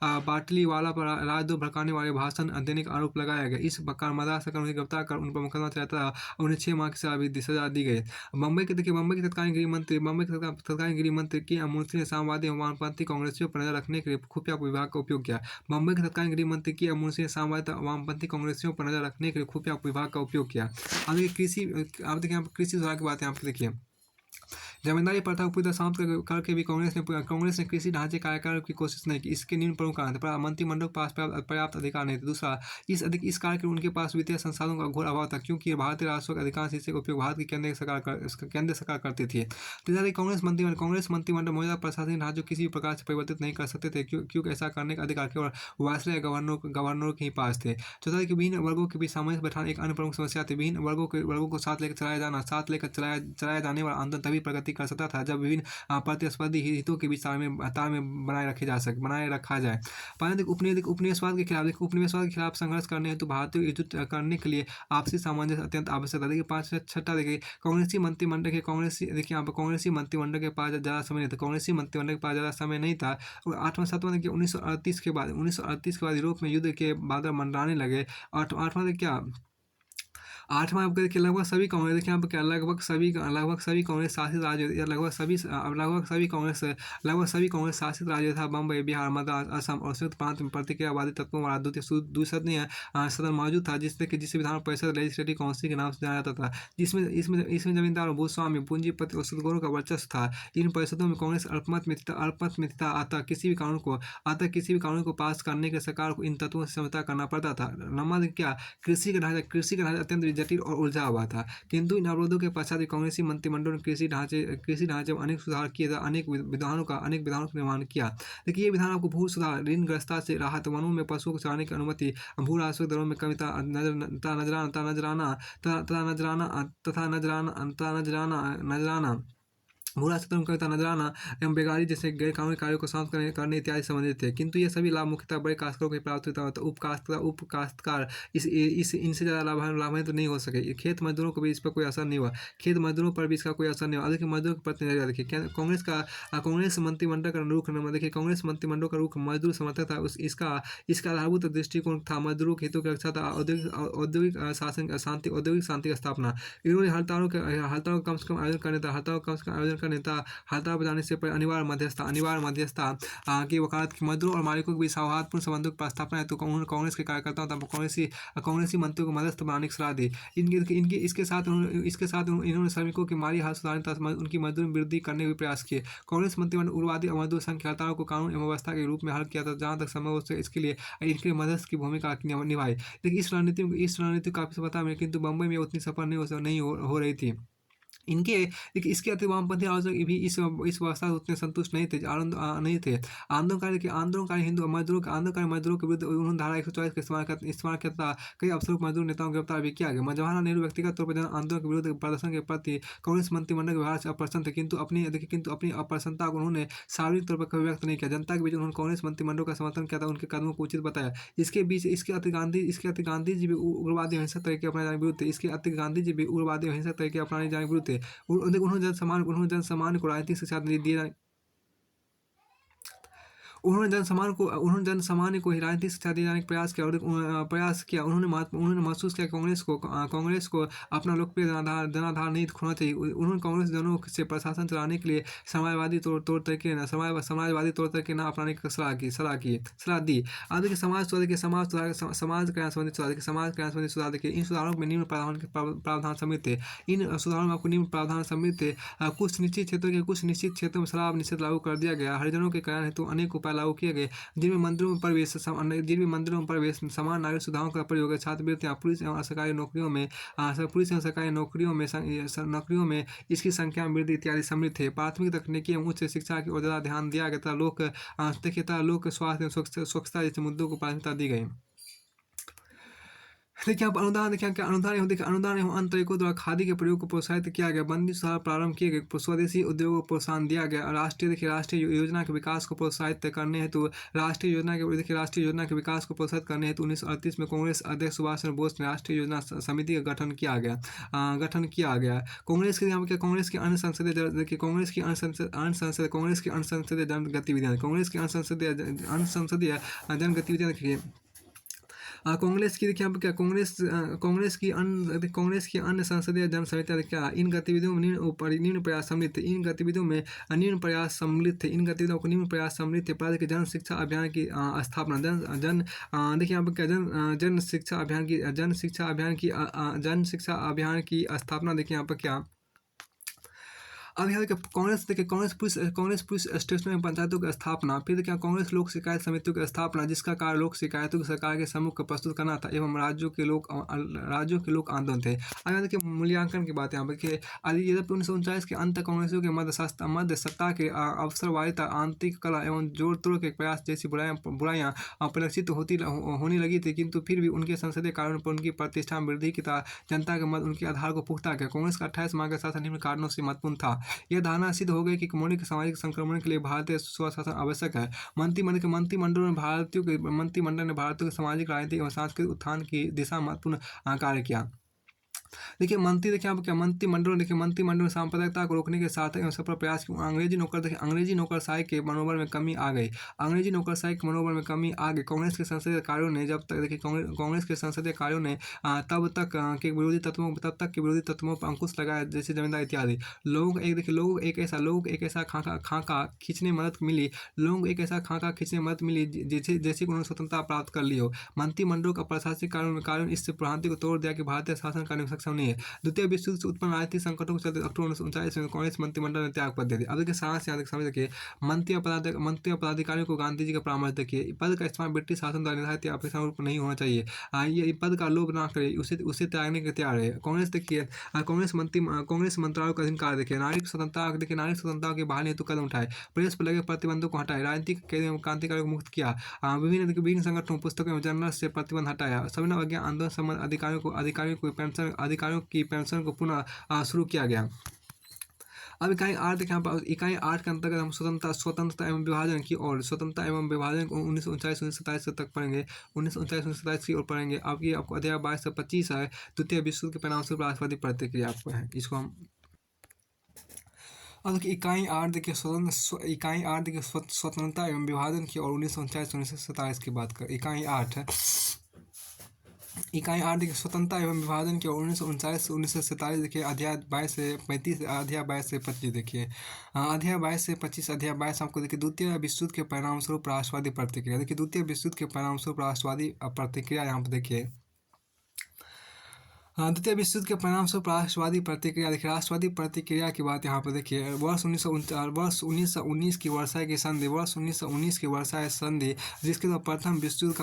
बाटलीवाला पर राजद्रोह भड़काने वाले भाषण देने का आरोप लगाया गया। इस प्रकार मद्रास सरकार उन्हें गिरफ्तार कर उन पर मुकदमा चलाया था और उन्हें 6 माह की सजा दी गई। मुंबई के तत्कालीन गृह मंत्री के मुंशी ने सामवादी एवं वामपंथी कांग्रेसियों पर नजर रखने के लिए खुफिया विभाग का उपयोग किया। मुंबई के तत्कालीन गृह मंत्री के मुंशी ने सामवादी वामपंथी कांग्रेसियों पर नजर रखने के लिए खुफिया विभाग का उपयोग किया। अब देखिए कृषि सुधार की बात यहाँ पे देखिए। जमींदारी प्रथा को पूरी तरह समाप्त करके भी कांग्रेस ने कृषि ढांचे कार्यकाल की कोशिश नहीं की। इसके निम्न प्रमुख कारण थे। मंत्रिमंडल के पास पर्याप्त अधिकार नहीं थे। दूसरा, इस कार्य के उनके पास वित्तीय संसाधनों का घोर अभाव था, क्योंकि भारतीय राजस्व का अधिकांश हिस्से का उपयोग भारत की केंद्रीय सरकार करती थी। तीसरा, कांग्रेस मंत्रिमंडल मौजूदा प्रशासनिक ढांचे को किसी भी प्रकार से परिवर्तित नहीं कर सकते थे, क्योंकि ऐसा करने का अधिकार केवल वायसराय गवर्नरों के ही पास थे। चौथा, विभिन्न वर्गों के बीच सामंजस्य बैठाना एक अन्य प्रमुख समस्या थी। विभिन्न वर्गों को साथ लेकर चलाया जाने वाला आंदोलन तभी प्रगति कर सकता था जब विभिन्न प्रतिस्पर्धी हितों के बीच तालमेल बनाए रखा जाए। उपनिवेशवाद के खिलाफ संघर्ष करने हेतु भारतीयों को एकजुट करने के लिए आपसी सामंजस्य अत्यंत आवश्यक था। देखिए छठा, देखिए कांग्रेसी मंत्रिमंडल के पास ज़्यादा समय नहीं था। सातवां देखिए 1938 के बाद यूरोप में युद्ध के बादल मंडराने लगे। आठवां आपको देखिए लगभग सभी कांग्रेस देखिए यहाँ पर क्या लगभग सभी कांग्रेस शासित राज्य लगभग सभी कांग्रेस शासित राज्य था। बम्बई, बिहार, मद्रास, असम और संयुक्त प्रांत में प्रतिक्रियावादी तत्वों वाला द्विसदनीय सदन मौजूद था, जिसे विधान परिषद लेजिस्लेटिव काउंसिल के नाम से जाना जाता था। इसमें जमींदार और भूस्वामी, पूंजीपति और सदगुरुओं का वर्चस्व था। इन परिषदों में कांग्रेस अल्पमत में था। अतः किसी भी कानून को पास करने के सरकार को इन तत्वों से समझौता करना पड़ता था। नंबर क्या, कृषि का ढांचा अत्यंत जटिल और उलझा हुआ था, किंतु इन अवरोधों के पश्चात कांग्रेसी मंत्रिमंडल ने कृषि ढांचे में अनेक सुधार किए तथा अनेक विधानों का निर्माण किया। देखिए ये विधान आपको भू सुधार, ऋणग्रस्तता से राहत, वनों में पशुओं को चराने की अनुमति, भू राजस्व दरों में कमी तथा नजराना नजराना एवं बेगारी जैसे गैर कानूनी कार्यों को समाप्त करने इत्यादि संबंधित थे। किंतु ये सभी लाभ मुख्यतः बड़े काश्तकारों को प्राप्त होता है। उप काश्तकार इनसे ज़्यादा लाभान्वित नहीं हो सके। खेत मजदूरों को भी इस पर कोई असर नहीं हुआ। खेत मजदूरों पर भी इसका कोई असर नहीं हुआ। अधिक मजदूरों के प्रति नजरिया देखिए। कांग्रेस मंत्रिमंडल का रुख देखिए। कांग्रेस मंत्रिमंडल का रुख मजदूर समर्थक था। इसका आधारभूत दृष्टिकोण था मजदूरों के हितों की रक्षा था औद्योगिक शांति की स्थापना। इन्होंने हड़तालों का कम से कम आयोजन करने तथा हड़ताल बजाने से पहले अनिवार्य मध्यस्थता की वकालत की। मजदूरों और मालिकों के बीच सौहार्दपूर्ण संबंधों की स्थापना है तो कांग्रेस के कार्यकर्ताओं तथा कांग्रेसी मंत्रियों को मध्यस्थ बनाने की सलाह दी। इसके साथ इन्होंने श्रमिकों की माली हालत सुधारने तथा उनकी मजदूरी में वृद्धि करने के प्रयास किए। कांग्रेस मंत्रिमंडल उग्रवादी और मजदूर संघ की हड़तालों को कानून एवं व्यवस्था के रूप में हल किया था, जहां तक संभव हो इसके लिए मध्यस्थ की भूमिका निभाई। देखिए इस रणनीति काफी सफलता मिली, किंतु बम्बई में उतनी सफल नहीं हो रही थी। इनके देखिए इसके अतिरिक्त वामपंथी आलोचक भी इस व्यवस्था से उतने संतुष्ट नहीं थे। नहीं थे। आंदोलनकारी हिंदू मजदूरों के विरुद्ध उन्होंने धारा 124 का इस्तेमाल किया तथा कई अफसरों को मजदूर नेताओं को गिरफ्तार भी किया गया। जवाहरलाल नेहरू व्यक्तिगत तौर पर जन आंदोलन के विरुद्ध प्रदर्शन के प्रति कांग्रेस मंत्रिमंडल के व्यवहार से अप्रसन्न थे, किंतु अपनी अप्रसन्नता को उन्होंने सार्वजनिक तौर पर कभी व्यक्त नहीं किया। जनता के बीच उन्होंने कांग्रेस मंत्रिमंडल का समर्थन किया था, उनके कदमों को उचित बताया। इसके अतिरिक्त गांधी जी भी उग्रवादी हिंसक तरीके अपनाने जाने के विरुद्ध थे। इसके अतिरिक्त गांधी जी भी उग्रवादी हिंसक तरीके अपनाने जाने के विरुद्ध थे। उन्होंने जनसामान्य को राजनीतिक शिक्षा दिए। उन्होंने जनसामान्य को ही राजनीतिक शिक्षा दिए जाने का प्रयास किया। उन्होंने महसूस किया कि कांग्रेस को अपना लोकप्रिय जनाधार नहीं खोना चाहिए। उन्होंने कांग्रेस जनों से प्रशासन चलाने के लिए समाजवादी तौर तरीके न अपनाने की सलाह दी। अब देखिए समाज कल्याण संबंधी सुधार देखिए। इन सुधारों में निम्न प्रावधान सम्मिलित थे। इन सुधारों में आपको निम्न प्रावधान सम्मिलित थे। कुछ निश्चित क्षेत्रों में शराब निषेध लागू कर दिया गया। हरिजनों के कल्याण हेतु अनेक उपाय लागू किए गए, जिनमें मंदिरों में प्रवेश, समान नागरिक सुविधाओं का प्रयोग, छात्रवृत्तियां, पुलिस एवं सरकारी नौकरियों में इसकी संख्या में वृद्धि इत्यादि सम्मिलित थे। प्राथमिक, तकनीकी एवं उच्च शिक्षा की ओर ज्यादा ध्यान दिया गया तथा लोक स्वास्थ्य एवं स्वच्छता जैसे मुद्दों को प्राथमिकता दी गई। देखिए आप अनुदान देखिए क्या अनुदान एवं अन्य तरीकों द्वारा खादी के प्रयोग को प्रोत्साहित किया गया। बंदी सुधार प्रारंभ किए गए। स्वदेशी उद्योगों को प्रोत्साहन दिया गया। राष्ट्रीय योजना के विकास को प्रोत्साहित करने हेतु राष्ट्रीय योजना के विकास को प्रोत्साहित करने हेतु 1938 में कांग्रेस अध्यक्ष सुभाष चंद्र बोस ने राष्ट्रीय योजना समिति का गठन किया गया। कांग्रेस के यहाँ क्या कांग्रेस की अन्य संसदीय देखिए कांग्रेस की अन्य संसदीय जन गतिविधियां देखिए। कांग्रेस की देखिए यहाँ पे क्या कांग्रेस की अन्य संसदीय जन समितियां क्या इन गतिविधियों में निम्न प्रयास सम्मिलित थे। इन गतिविधियों को निम्न प्रयास सम्मिलित थे। पहले के जन शिक्षा अभियान की स्थापना देखिए यहाँ पे क्या जन शिक्षा अभियान की स्थापना देखिए यहाँ पर क्या। अब यहाँ देखिए कांग्रेस पुलिस स्टेशनों एवं पंचायतों की स्थापना। फिर देखिए कांग्रेस लोक शिकायत समितियों की स्थापना, जिसका कार्य लोक शिकायतों की सरकार के सम्मुख प्रस्तुत करना था एवं राज्यों के लोक आंदोलन थे। अब यहाँ देखिए मूल्यांकन की बात यहाँ पर देखिए 1949 के अंत तक कांग्रेसियों के मध्य सत्ता के अवसरवादिता, आंतरिक कला एवं जोड़ तोड़ के प्रयास जैसी बुराइयां परिलक्षित होने लगी थी, किंतु फिर भी उनके संसदीय कार्यों पर उनकी प्रतिष्ठा में वृद्धि की जनता के मत उनके आधार को पुख्ता किया। कांग्रेस का 28 माह का शासन निम्न कारणों से महत्वपूर्ण था। यह धारणा सिद्ध हो गई कि मौलिक सामाजिक संक्रमण के लिए भारतीय स्वशासन आवश्यक है। मंत्रिमंडल ने भारतीय के सामाजिक, राजनीतिक एवं सांस्कृतिक उत्थान की दिशा में महत्वपूर्ण कार्य किया। देखिए मंत्रिमंडल में सांप्रदायिकता को रोकने के साथ ही सफल प्रयास किया। अंग्रेजी नौकरशाही के मनोबल में कमी आ गई। कांग्रेस के संसदीय कार्यों ने तब तक के विरोधी तत्वों पर अंकुश लगाया, जैसे जमींदार इत्यादि। लोगों को एक ऐसा खाका खींचने में मदद मिली जैसे उन्होंने स्वतंत्रता प्राप्त कर ली हो। मंत्रिमंडल का प्रशासनिक कार्यों इससे भ्रांति को तोड़ दिया कि भारतीय शासन करने में सक्षम नहीं है। द्वितीय विश्व युद्ध से उत्पन्न राजनीतिक संकटों के चलते अक्टूबर 1939 में कांग्रेस मंत्रिमंडल ने त्याग पद दे दिया। अब देखिए सारांश यहाँ समझ देखिए। मंत्री और पदाधिकारियों को गांधी जी का परामर्श देखिए। पद का इस्तेमाल ब्रिटिश शासन द्वारा निर्धारित या अपेक्षानुरूप नहीं होना चाहिए। ये पद का लोभ ना करे, उसे त्यागने के तैयार है। कांग्रेस देखिए कांग्रेस मंत्रालयों का अधिकार देखिए। नागरिक स्वतंत्रता के बहाली हेतु कदम उठाए। प्रेस पर लगे प्रतिबंधों को हटाए। राजनीतिक क्रांतिकारियों को मुक्त किया। विभिन्न संगठनों, पुस्तकों एवं जर्नल से प्रतिबंध हटाया। सविनय अवज्ञा आंदोलन संबंध अधिकारियों की पेंशन को पुनः शुरू किया गया। अब इकाई 8 देखिए यहाँ पर इकाई 8 के अंतर्गत हम स्वतंत्रता एवं विभाजन की ओर 1927 तक पढ़ेंगे। 1927 की ओर पढ़ेंगे। अब ये आपको अध्याय 22 से 25 है। द्वितीय विश्व युद्ध के परिणाम स्वरूप राष्ट्रवादी प्रतिक्रिया आपको है, इसको हम अब देखिए इकाई 8 देखिए स्वतंत्रता एवं विभाजन की और 1947 की बात कर। इकाई 8 देखिए स्वतंत्रता एवं विभाजन की 1947 देखिए अध्याय 22 से 35 अध्याय 22 से 25 देखिए। अध्याय 22 से 25 अध्याय 22 आपको देखिए द्वितीय विश्व युद्ध के परिणाम स्वरूप राष्ट्रवादी प्रतिक्रिया। देखिए द्वितीय विश्व युद्ध के परिणाम स्वरूप राष्ट्रवादी प्रतिक्रिया यहाँ पर देखिए। द्वितीय विश्व युद्ध के परिणाम स्वरूप राष्ट्रवादी प्रतिक्रिया देखिए। राष्ट्रवादी प्रतिक्रिया की बात यहाँ पर देखिए। वर्ष 1919 की वर्षाई संधि जिसके द्वारा प्रथम विश्व युद्ध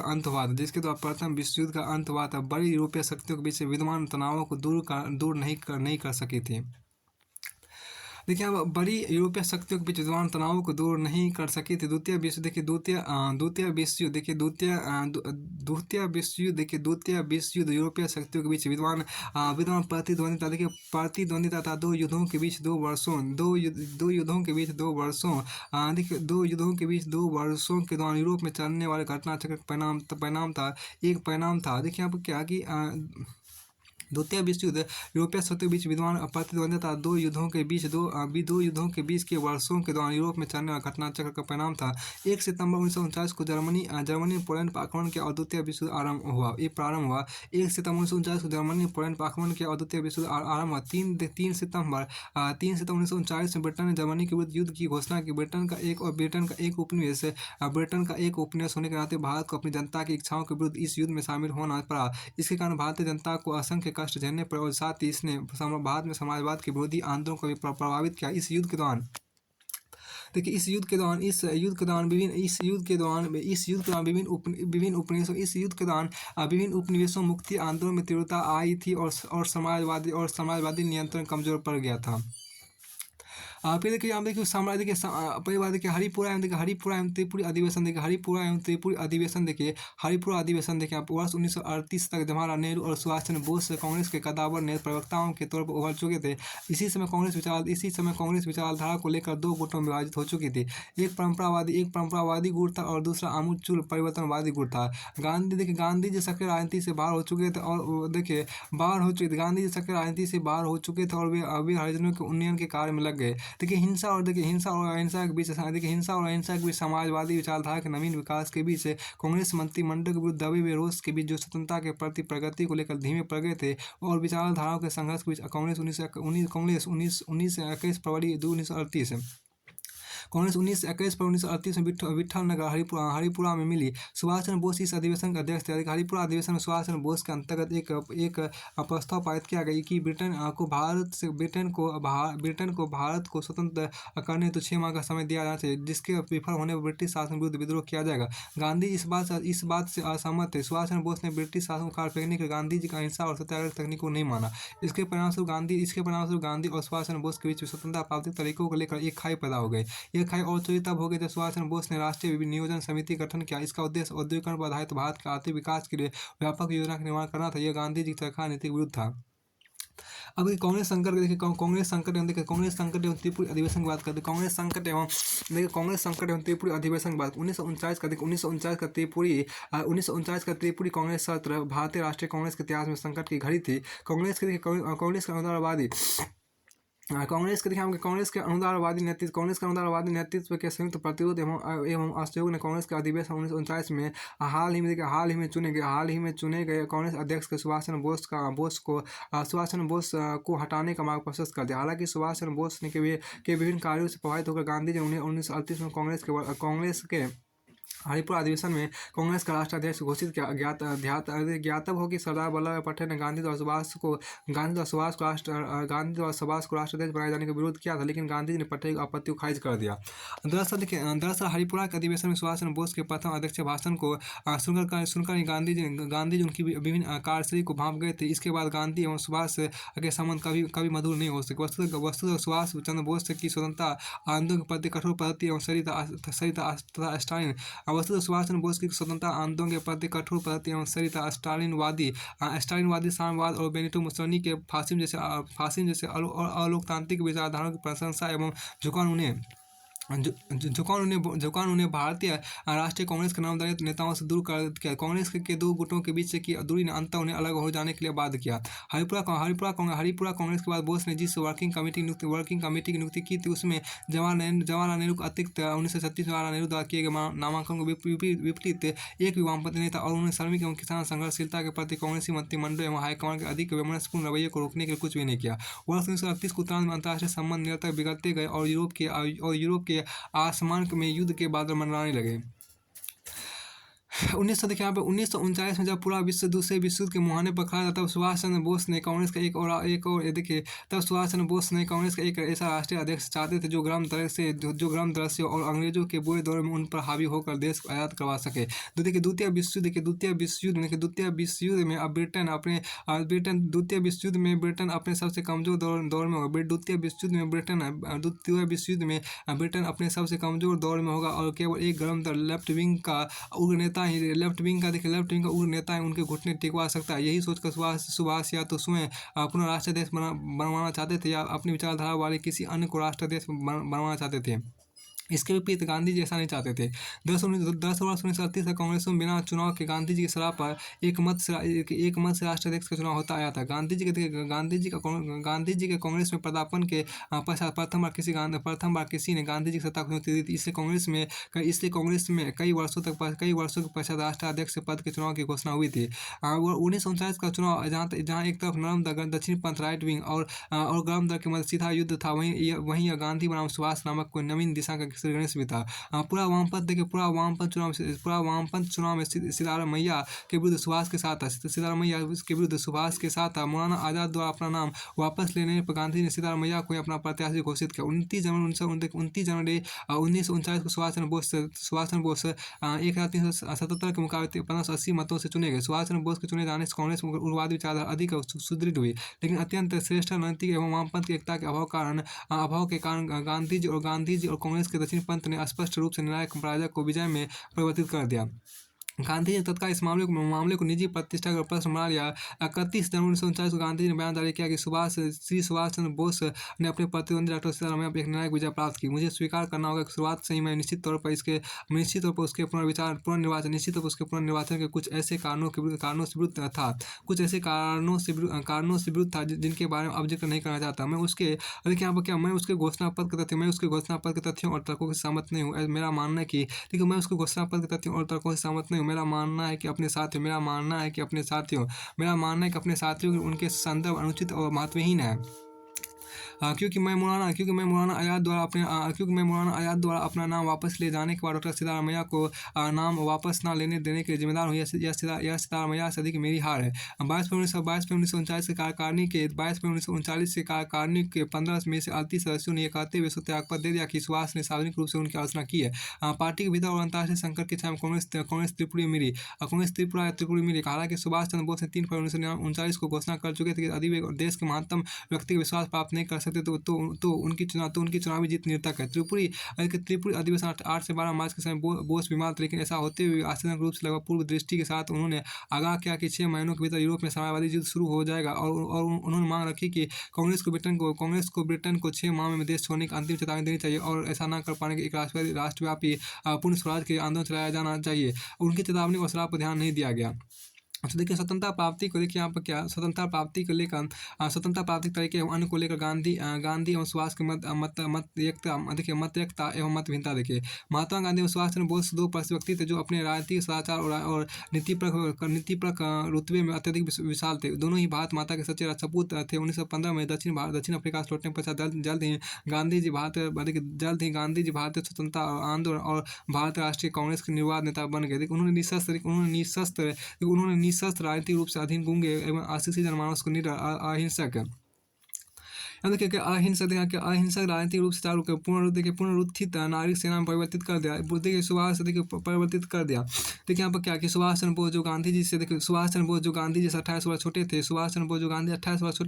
का अंत हुआ था, बड़ी यूरोपीय शक्तियों के बीच विद्यमान तनावों को दूर नहीं कर सकी थी। देखिए अब बड़ी यूरोपीय शक्तियों के बीच विद्यमान तनावों को दूर नहीं कर सकी थी। द्वितीय विश्व देखिए द्वितीय विश्व युद्ध देखिए द्वितीय विश्व युद्ध यूरोपीय शक्तियों के बीच विद्यमान प्रतिद्वंदिता था। दो युद्धों के बीच 2 वर्षों देखिए 2 युद्धों के दौरान यूरोप में चलने वाले घटना चक्र का परिणाम था। देखिए यहाँ पर क्या कि द्वितीय विश्व युद्ध यूरोपीय शक्तियों के बीच विद्यमान प्रतिद्वंदिता दो युद्धों के बीच के वर्षों के दौरान यूरोप में चलने वाले घटना चक्र का परिणाम था। 1 सितंबर 1939 को जर्मनी ने पोलैंड पर आक्रमण किया और द्वितीय विश्व युद्ध प्रारंभ हुआ। 1 सितंबर 1939 को जर्मनी ने पोलैंड पर आक्रमण किया और द्वितीय विश्व युद्ध आरंभ हुआ। 3 सितंबर 1939 में ब्रिटेन ने जर्मनी के विरुद्ध युद्ध की घोषणा की। ब्रिटेन का एक उपनिवेश होने के नाते भारत को अपनी जनता की इच्छाओं के विरुद्ध इस युद्ध में शामिल होना पड़ा। इसके कारण भारतीय जनता को असंख्य कष्ट झेलने पड़े और साथ ही इसने भारत में समाजवाद के विरोधी आंदोलन को भी प्रभावित किया। इस युद्ध के दौरान देखिए विभिन्न उपनिवेशों मुक्ति आंदोलन में तीव्रता आई थी और समाजवादी नियंत्रण कमजोर पड़ गया था। फिर देखिए यहाँ देखिए साम्राज्य के परिवार देखिए हरिपुरा एवं त्रिपुरी अधिवेशन देखिए आप वर्ष 1938 तक जवाहरलाल नेहरू और सुभाष चंद्र बोस कांग्रेस के कद्दावर प्रवक्ताओं के तौर पर उभर चुके थे। इसी समय कांग्रेस विचारधारा को लेकर 2 गुटों में विभाजित हो चुकी थी। एक परंपरावादी गुट था और दूसरा आमूलचूल परिवर्तनवादी गुट था। गांधी जी सक्रिय राजनीति से बाहर हो चुके थे और वे हरिजनों के उन्नयन के कार्य में लग गए। देखिए हिंसा और अहिंसा के बीच समाजवादी विचारधारा के नवीन विकास के बीच कांग्रेस मंत्रिमंडल के विरुद्ध दबे हुए रोष के बीच जो स्वतंत्रता के प्रति प्रगति को लेकर धीमे पड़ गए थे और विचारधाराओं के संघर्ष के बीच कांग्रेस 1921 फरवरी 1938 में विठल नगर हरिपुरा में मिली। सुभाष चंद्र बोस इस अधिवेशन के अध्यक्ष थे। हरिपुरा अधिवेशन में सुभाष चंद्र बोस के अंतर्गत एक प्रस्ताव पारित किया गया कि ब्रिटेन को भारत को स्वतंत्र करने हेतु 6 माह का समय दिया जाना चाहिए, जिसके विफल होने पर ब्रिटिश शासन विरुद्ध विद्रोह किया जाएगा। गांधी इस बात से असहमत थे। सुभाष चंद्र बोस ने ब्रिटिश शासन को काट फेंकने के गांधी जी का अहिंसा और सत्याग्रह तकनीक को नहीं माना। इसके परिणामस्वरूप गांधी और सुभाष चंद्र बोस के बीच स्वतंत्रता प्राप्ति तरीकों को लेकर एक खाई पैदा हो गई। यह खाई और चोरी तब हो गई जब सुभाष चंद्र बोस ने राष्ट्रीय नियोजन समिति का गठन किया। इसका उद्देश्य औद्योगिकरण पर आधारित भारत के आर्थिक विकास के लिए व्यापक योजना का निर्माण करना था। यह गांधी जी की सरकार नीति के विरुद्ध था। अब कांग्रेस संकट एवं त्रिपुरी अधिवेशन की बात करते हैं। कांग्रेस संकट एवं त्रिपुरी अधिवेशन की बात 1949 का त्रिपुरी कांग्रेस सत्र भारतीय राष्ट्रीय कांग्रेस के इतिहास में संकट की घड़ी थी। कांग्रेस के अनुदारवादी नेतृत्व के संयुक्त प्रतिरोध एवं असहयोग ने कांग्रेस के अधिवेशन 1949 में हाल ही में चुने गए कांग्रेस अध्यक्ष के सुभाष चंद्र बोस को हटाने का मार्ग प्रशस्त कर दिया। हालांकि सुभाष चंद्र बोस के विभिन्न कार्यों से प्रभावित होकर गांधी जी ने उन्हें 1938 में कांग्रेस के हरिपुरा अधिवेशन में कांग्रेस का राष्ट्राध्यक्ष घोषित किया। ज्ञातव्य हो कि सरदार वल्लभ भाई पटेल ने गांधी द्वारा सुभाष को राष्ट्राध्यक्ष बनाए जाने का विरोध किया था, लेकिन गांधी जी ने पटेल की आपत्ति को खारिज कर दिया। दरअसल हरिपुरा के अधिवेशन में सुभाष चंद्र बोस के प्रथम अध्यक्ष भाषण को सुनकर गांधी जी उनकी विभिन्न कार्यशैली को भांप गए थे। इसके बाद गांधी एवं सुभाष के संबंध कभी मधुर नहीं हो सके। वस्तुतः सुभाष चंद्र बोस की स्वतंत्रता आंदोलन के प्रति कठोर पद्धति एवं सरिता स्टालिन स्टालिनवादी साम्यवाद और बेनिटो मुसोलिनी के फासिज्म जैसे अलोकतांत्रिक विचारधाराओं की प्रशंसा एवं झुकाव उन्हें भारतीय राष्ट्रीय कांग्रेस के नामधारी नेताओं से दूर कर किया। कांग्रेस के 2 गुटों के बीच की दूरी ने अंततः उन्हें अलग हो जाने के लिए बाध्य किया। हरिपुरा कांग्रेस के बाद बोस ने जिस वर्किंग कमेटी की नियुक्ति की थी उसमें जवाहरलाल नेहरू को अतिरिक्त 1936 जवाहरलाल नेहरू द्वारा किए गए नामांकन को विपरीत एक भी वामपंथी नेता और उन्हें श्रमिक एवं किसान संघर्षशीलता के प्रति कांग्रेसी मंत्रिमंडल एवं हाईकमान के अधिक वैमनस्यपूर्ण रवैये को रोकने के लिए कुछ भी नहीं किया। वर्ष 1938 को उत्तरार्ध में अंतर्राष्ट्रीय संबंध निरंतर बिगड़ते गए और यूरोप के आसमान में युद्ध के बादल मंडराने लगे। 1900 देखिए यहाँ पे 1939 में जब पूरा विश्व दूसरे विश्व युद्ध के मुहाने पर खड़ा था, तब सुभाष चंद्र बोस ने कांग्रेस का एक और ये देखिए, तब सुभाष चंद्र बोस ने कांग्रेस का एक ऐसा राष्ट्रीय अध्यक्ष चाहते थे जो ग्राम तरह से और अंग्रेजों के बुरे दौर में उन पर हावी होकर देश को आज़ाद करवा सके। तो देखिए द्वितीय विश्व युद्ध में अब ब्रिटेन अपने सबसे कमजोर दौर में होगा। द्वितीय विश्व युद्ध में ब्रिटेन अपने सबसे कमजोर दौर में होगा और केवल एक गर्म दल लेफ्ट विंग का उग्र नेता ही उनके घुटने टिकवा सकता है। यही सोचकर सुभाष या तो स्वयं अपना राष्ट्राध्यक्ष बनवाना चाहते थे या अपनी विचारधारा वाले किसी अन्य को राष्ट्राध्यक्ष बनवाना चाहते थे। इसके विपरीत गांधी जी ऐसा नहीं चाहते थे। 10 वर्ष 1938 तक कांग्रेस में बिना चुनाव के गांधी जी की सलाह पर एक मत से राष्ट्राध्यक्ष का चुनाव होता आया था। गांधी जी के कांग्रेस में पदार्पण के पश्चात प्रथम बार किसी ने गांधी जी की सत्ता को चुनौती दी थी। इसलिए कांग्रेस में कई वर्षों के पश्चात राष्ट्राध्यक्ष पद के चुनाव की घोषणा हुई थी। 1939 का चुनाव जहाँ एक तरफ नरम दल दक्षिण पंथ राइट विंग और गर्म दल के मध्य सीधा युद्ध था, वहीं गांधी बनाम सुभाष नामक कोई नवीन दिशा का श्री गणेश भी था। पूरा वामपंथ चुनाव में सिद्धारमैया के विरुद्ध सुभाष के साथ था। मौलाना आजाद द्वारा अपना नाम वापस लेने पर गांधी ने सिद्धारमैया को अपना प्रत्याशी घोषित किया। 29 जनवरी 1939 को सुभाष चंद्र बोस 1377 के मुकाबले 1580 मतों से चुने गए। सुभाष चंद्र बोस के चुने जाने से कांग्रेस में उग्रवादी विचारधारा अधिक सुदृढ़ हुई, लेकिन अत्यंत श्रेष्ठ रणनीतिक एवं वामपंथ की एकता के अभाव के कारण गांधी जी और कांग्रेस के दक्षिण पंथ ने स्पष्ट रूप से निर्णायक पराजय को विजय में परिवर्तित कर दिया। गांधी ने तत्काल इस मामले को निजी प्रतिष्ठा का प्रश्न बना लिया। 31 जनवरी 1939 को गांधी जी ने बयान जारी किया कि श्री सुभाष चंद्र बोस ने अपने प्रतिद्वंदी डॉक्टर सीतारामैया पर एक निर्णायक विजय प्राप्त की। मुझे स्वीकार करना होगा कि शुरुआत से ही मैं निश्चित तौर पर उसके पुनर्निर्वाचन के कुछ ऐसे कारणों से विरुद्ध था जिनके बारे में अब जिक्र नहीं करना चाहता। मैं उसके घोषणा पत्र के तथ्यों और तर्कों से सहमत नहीं हूँ। मेरा मानना है कि मेरा मानना है कि अपने साथियों की उनके संदर्भ अनुचित और महत्वहीन है। क्योंकि मैं मौलाना आजाद द्वारा अपना नाम वापस ले जाने के बाद डॉक्टर सिद्धारमैया को नाम वापस न लेने देने के लिए जिम्मेदार हूँ। यह सिद्धारमैया से अधिक मेरी हार है। 22 मई 1939 के कार्यकारिणी के 15 में से 38 सदस्यों ने यह कहते हुए त्यागपत्र दे दिया कि सुभाष ने सार्वजनिक रूप से उनकी आलोचना की है। पार्टी के भीतर और अंतर्राष्ट्रीय संकट के समय कांग्रेस त्रिपुरी मिली। हालांकि सुभाष चंद्र बोस ने 3 फरवरी 1939 को घोषणा कर चुके थे कि यदि वे देश के महत्तम व्यक्ति का विश्वास प्राप्त नहीं कर सकते तो उनकी चुनावी जीत निरर्थक है। त्रिपुरी अधिवेशन 8 से 12 मार्च के समय बोस बीमार थे, लेकिन ऐसा होते हुए आश्चर्यजनक रूप से लगभग पूर्व दृष्टि के साथ उन्होंने आगाह किया कि 6 महीनों के भीतर यूरोप में साम्यवादी युद्ध शुरू हो जाएगा और उन्होंने मांग रखी कि कांग्रेस को ब्रिटेन को 6 माह में देश छोड़ने की अंतिम चेतावनी देनी चाहिए और ऐसा न कर पाने के एक राष्ट्रव्यापी पूर्ण स्वराज के आंदोलन चलाया जाना चाहिए। उनकी चेतावनी और सलाह पर ध्यान नहीं दिया गया। तो देखिए स्वतंत्रता प्राप्ति को देखिए यहाँ पर क्या स्वतंत्रता प्राप्ति तरीके एवं अन्य को लेकर गांधी एवं सुभाष के मत एकता एवं मत भिन्नता। देखिए महात्मा गांधी एवं सुभाष चंद्र बोस दो प्रसिद्ध व्यक्ति थे जो अपने राजनीतिक सदाचार और नीतिपरक रुतबे में अत्यधिक विशाल थे। दोनों ही भारत माता के सच्चे सपूत थे। 1915 में दक्षिण अफ्रीका से लौटने के पश्चात जल्द ही गांधी जी भारतीय स्वतंत्रता आंदोलन और भारतीय राष्ट्रीय कांग्रेस के निर्वाध नेता बन गए। उन्होंने निःशस्त्र राजनीतिक रूप से अधीन गूंगे एवं आशीषी जनमानस को निडर अहिंसक अहिंसक राजनीतिक रूप से चालू कर पुनरुत्थित नागरिक सेना में परिवर्तित कर दिया। देखिए सुभाष परिवर्तित कर दिया। देखिए यहाँ पर क्या कि सुभाष चंद्र बोस जो गांधी जी से 28 वर्ष छोटे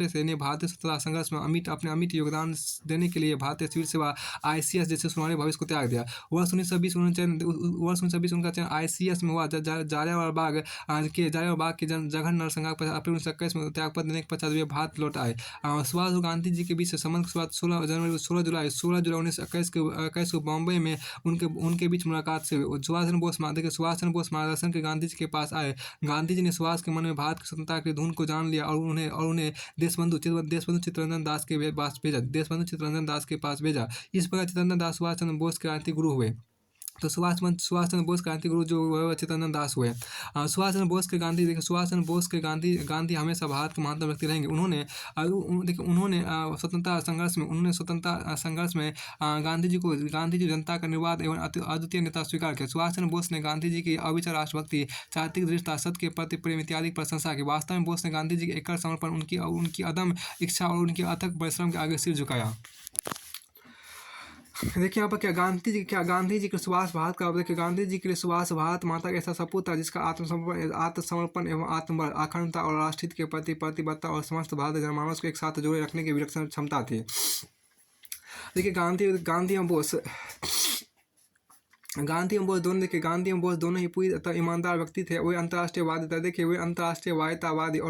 थे। इन्हें भारतीय स्वतंत्रता संघर्ष में अमिट योगदान देने के लिए भारतीय सिविल सेवा ICS जैसे सुनहरे भविष्य को त्याग दिया। वर्ष 1920 उनका चयन ICS में हुआ। जालियांवाला बाग के जघन्य नरसंहार पर अप्रैल 1921 में त्यागपत्र देने के पश्चात वे भारत लौट आए। सुभाष और गांधी जी के बीच संबंध के बाद 16 जुलाई 1921 को बॉम्बे में उनके बीच मुलाकात से सुभाष चंद्र बोस मार्गदर्शन के गांधी जी के पास आए। गांधी जी ने सुभाष के मन में भारत की स्वतंत्रता की धुन को जान लिया और उन्हें देशबंधु चित्तरंजन दास के पास भेजा। इस प्रकार चित्तरंजन दास सुभाष चंद्र बोस के राजनीतिक गुरु हुए। तो सुभाष चंद्र बोस क्रांति गुरु जो हुए वो चित्तरंजन दास हुए। सुभाष चंद्र बोस के गांधी, देखिए सुभाष चंद्र बोस के गांधी गांधी हमेशा भारत के महानतम व्यक्ति रहेंगे। देखिए उन्होंने स्वतंत्रता संघर्ष में गांधी जी जनता का निर्वाध एवं अद्वितीय नेता स्वीकार किया। सुभाष चंद्र बोस ने गांधी जी की अविचल राष्ट्रभक्ति, चारित्रिक दृढ़ता, सत्य के प्रति प्रेम इत्यादि की प्रशंसा की। वास्तव में बोस ने गांधी जी के एकल समर्पण, उनकी अदम्य इच्छा और उनके अथक परिश्रम के आगे सिर झुकाया। देखिए यहाँ पर गांधी जी के सुभाष भारत का, देखिए गांधी जी के लिए सुभाष भारत माता का ऐसा सपूत था जिसका आत्मसमर्पण एवं आत्मबल, अखंडता और राष्ट्रहित के प्रति प्रतिबद्धता और समस्त भारतीय जनमानस को एक साथ जोड़े रखने की विलक्षण क्षमता थी। देखिए गांधी एवं बोस दोनों ही पूरी तरह ईमानदार व्यक्ति थे। वे अंतर्राष्ट्रीयवादी थे। देखिए वे अंतर्राष्ट्रीयवादी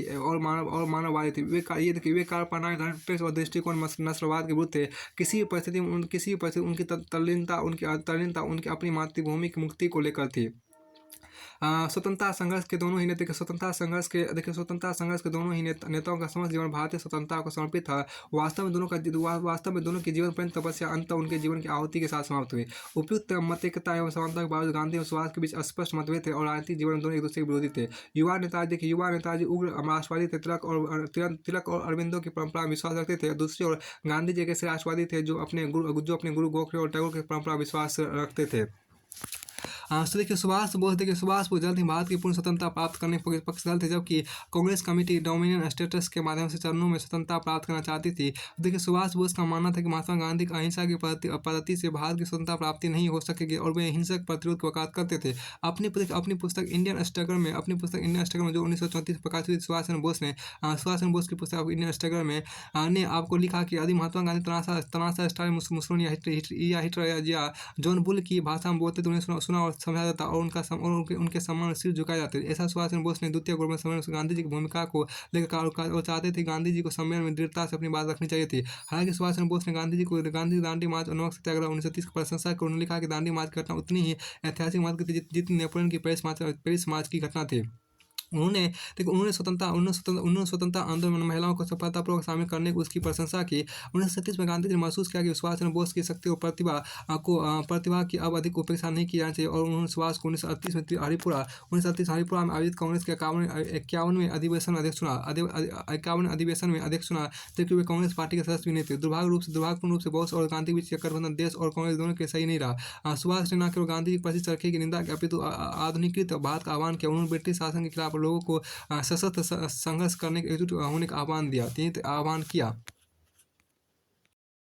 और मानववादी थे। वे कार्यप्रणाली, धर्मनिरपेक्ष और दृष्टिकोण नस्लवाद के विरुद्ध थे। किसी भी परिस्थिति में उनकी तल्लीनता उनकी अपनी मातृभूमि की मुक्ति को लेकर थी। स्वतंत्रता संघर्ष के दोनों ही नेताओं का समस्त जीवन भारतीय स्वतंत्रता को समर्पित था। वास्तव में दोनों की जीवन पर्यंत तपस्या अंत उनके जीवन की आहुति के साथ समाप्त हुई। उपयुक्त मतैक्यता एवं समानता के बावजूद गांधी और सुभाष के बीच स्पष्ट मतभेद थे और राजनीतिक जीवन दोनों एक दूसरे के विरोधी थे। युवा नेताजी उग्र राष्ट्रवादी थे। तिलक और अरविंदो की परंपरा में विश्वास रखते थे। दूसरी ओर गांधी जी ऐसे राष्ट्रवादी थे जो अपने गुरु गोखले और टैगोर की परंपरा विश्वास रखते थे। तो देखिए सुभाष बोस जल्द ही भारत की पूर्ण स्वतंत्रता प्राप्त करने के पक्षधर थे, जबकि कांग्रेस कमेटी डोमिनियन स्टेटस के माध्यम से चरणों में स्वतंत्रता प्राप्त करना चाहती थी। देखिए सुभाष बोस का मानना था कि महात्मा गांधी की अहिंसा की पद्धति से भारत की स्वतंत्रता प्राप्ति नहीं हो सकेगी और वे हिंसक प्रतिरोध की वकालत करते थे। अपनी पुस्तक इंडियन स्ट्रगल में जो 1934 प्रकाशित हुई, सुभाष चंद्र बोस की पुस्तक इंडियन स्ट्रगल में ने आपको लिखा कि यदि महात्मा गांधी तनाशा स्टालिन, मुसोलिनी या हिटलर या जॉन बुल की भाषा में बोलते तो उन्हें सुना और समझा जाता और उनके सम्मान में सिर झुकाए जाते। ऐसा सुभाष चंद्र बोस ने द्वितीय गोलमेज सम्मेलन में गांधी जी की भूमिका को लेकर और चाहते थे गांधी जी को सम्मेलन में दृढ़ता से अपनी बात रखनी चाहिए थी। हालांकि सुभाष चंद्र बोस ने गांधी दांडी मार्च और नमक सत्याग्रह 1930 की प्रशंसा की। उन्होंने लिखा कि दांडी मार्च की घटना उतनी ही ऐतिहासिक महत्व की थी जितनी नेपोलियन की पेरिस मार्च की घटना थी। उन्होंने स्वतंत्रता आंदोलन में महिलाओं को सफलतापूर्वक शामिल करने की उसकी प्रशंसा की। 1937 में गांधी जी ने महसूस किया कि सुभाष चंद्र बोस की शक्ति और प्रतिभा की अब अधिक उपेक्षा नहीं की जानी चाहिए और उन्होंने सुभाष को 1938 में हरिपुरा में आयोजित कांग्रेस के 51वें अधिवेशन में अध्यक्ष चुना, जबकि वे कांग्रेस पार्टी के सदस्य भी नहीं थे। दुर्भाग्यपूर्ण रूप से बोस और गांधी के बीच गठबंधन देश और कांग्रेस दोनों के सही नहीं रहा। सुभाष ने न केवल गांधी जी की प्रसिद्ध चरखे की निंदा की अपितु आधुनिकीकृत भारत का आह्वान किया। उन्होंने ब्रिटिश शासन के खिलाफ लोगों को सशस्त्र संघर्ष करने के एकजुट होने का आह्वान किया।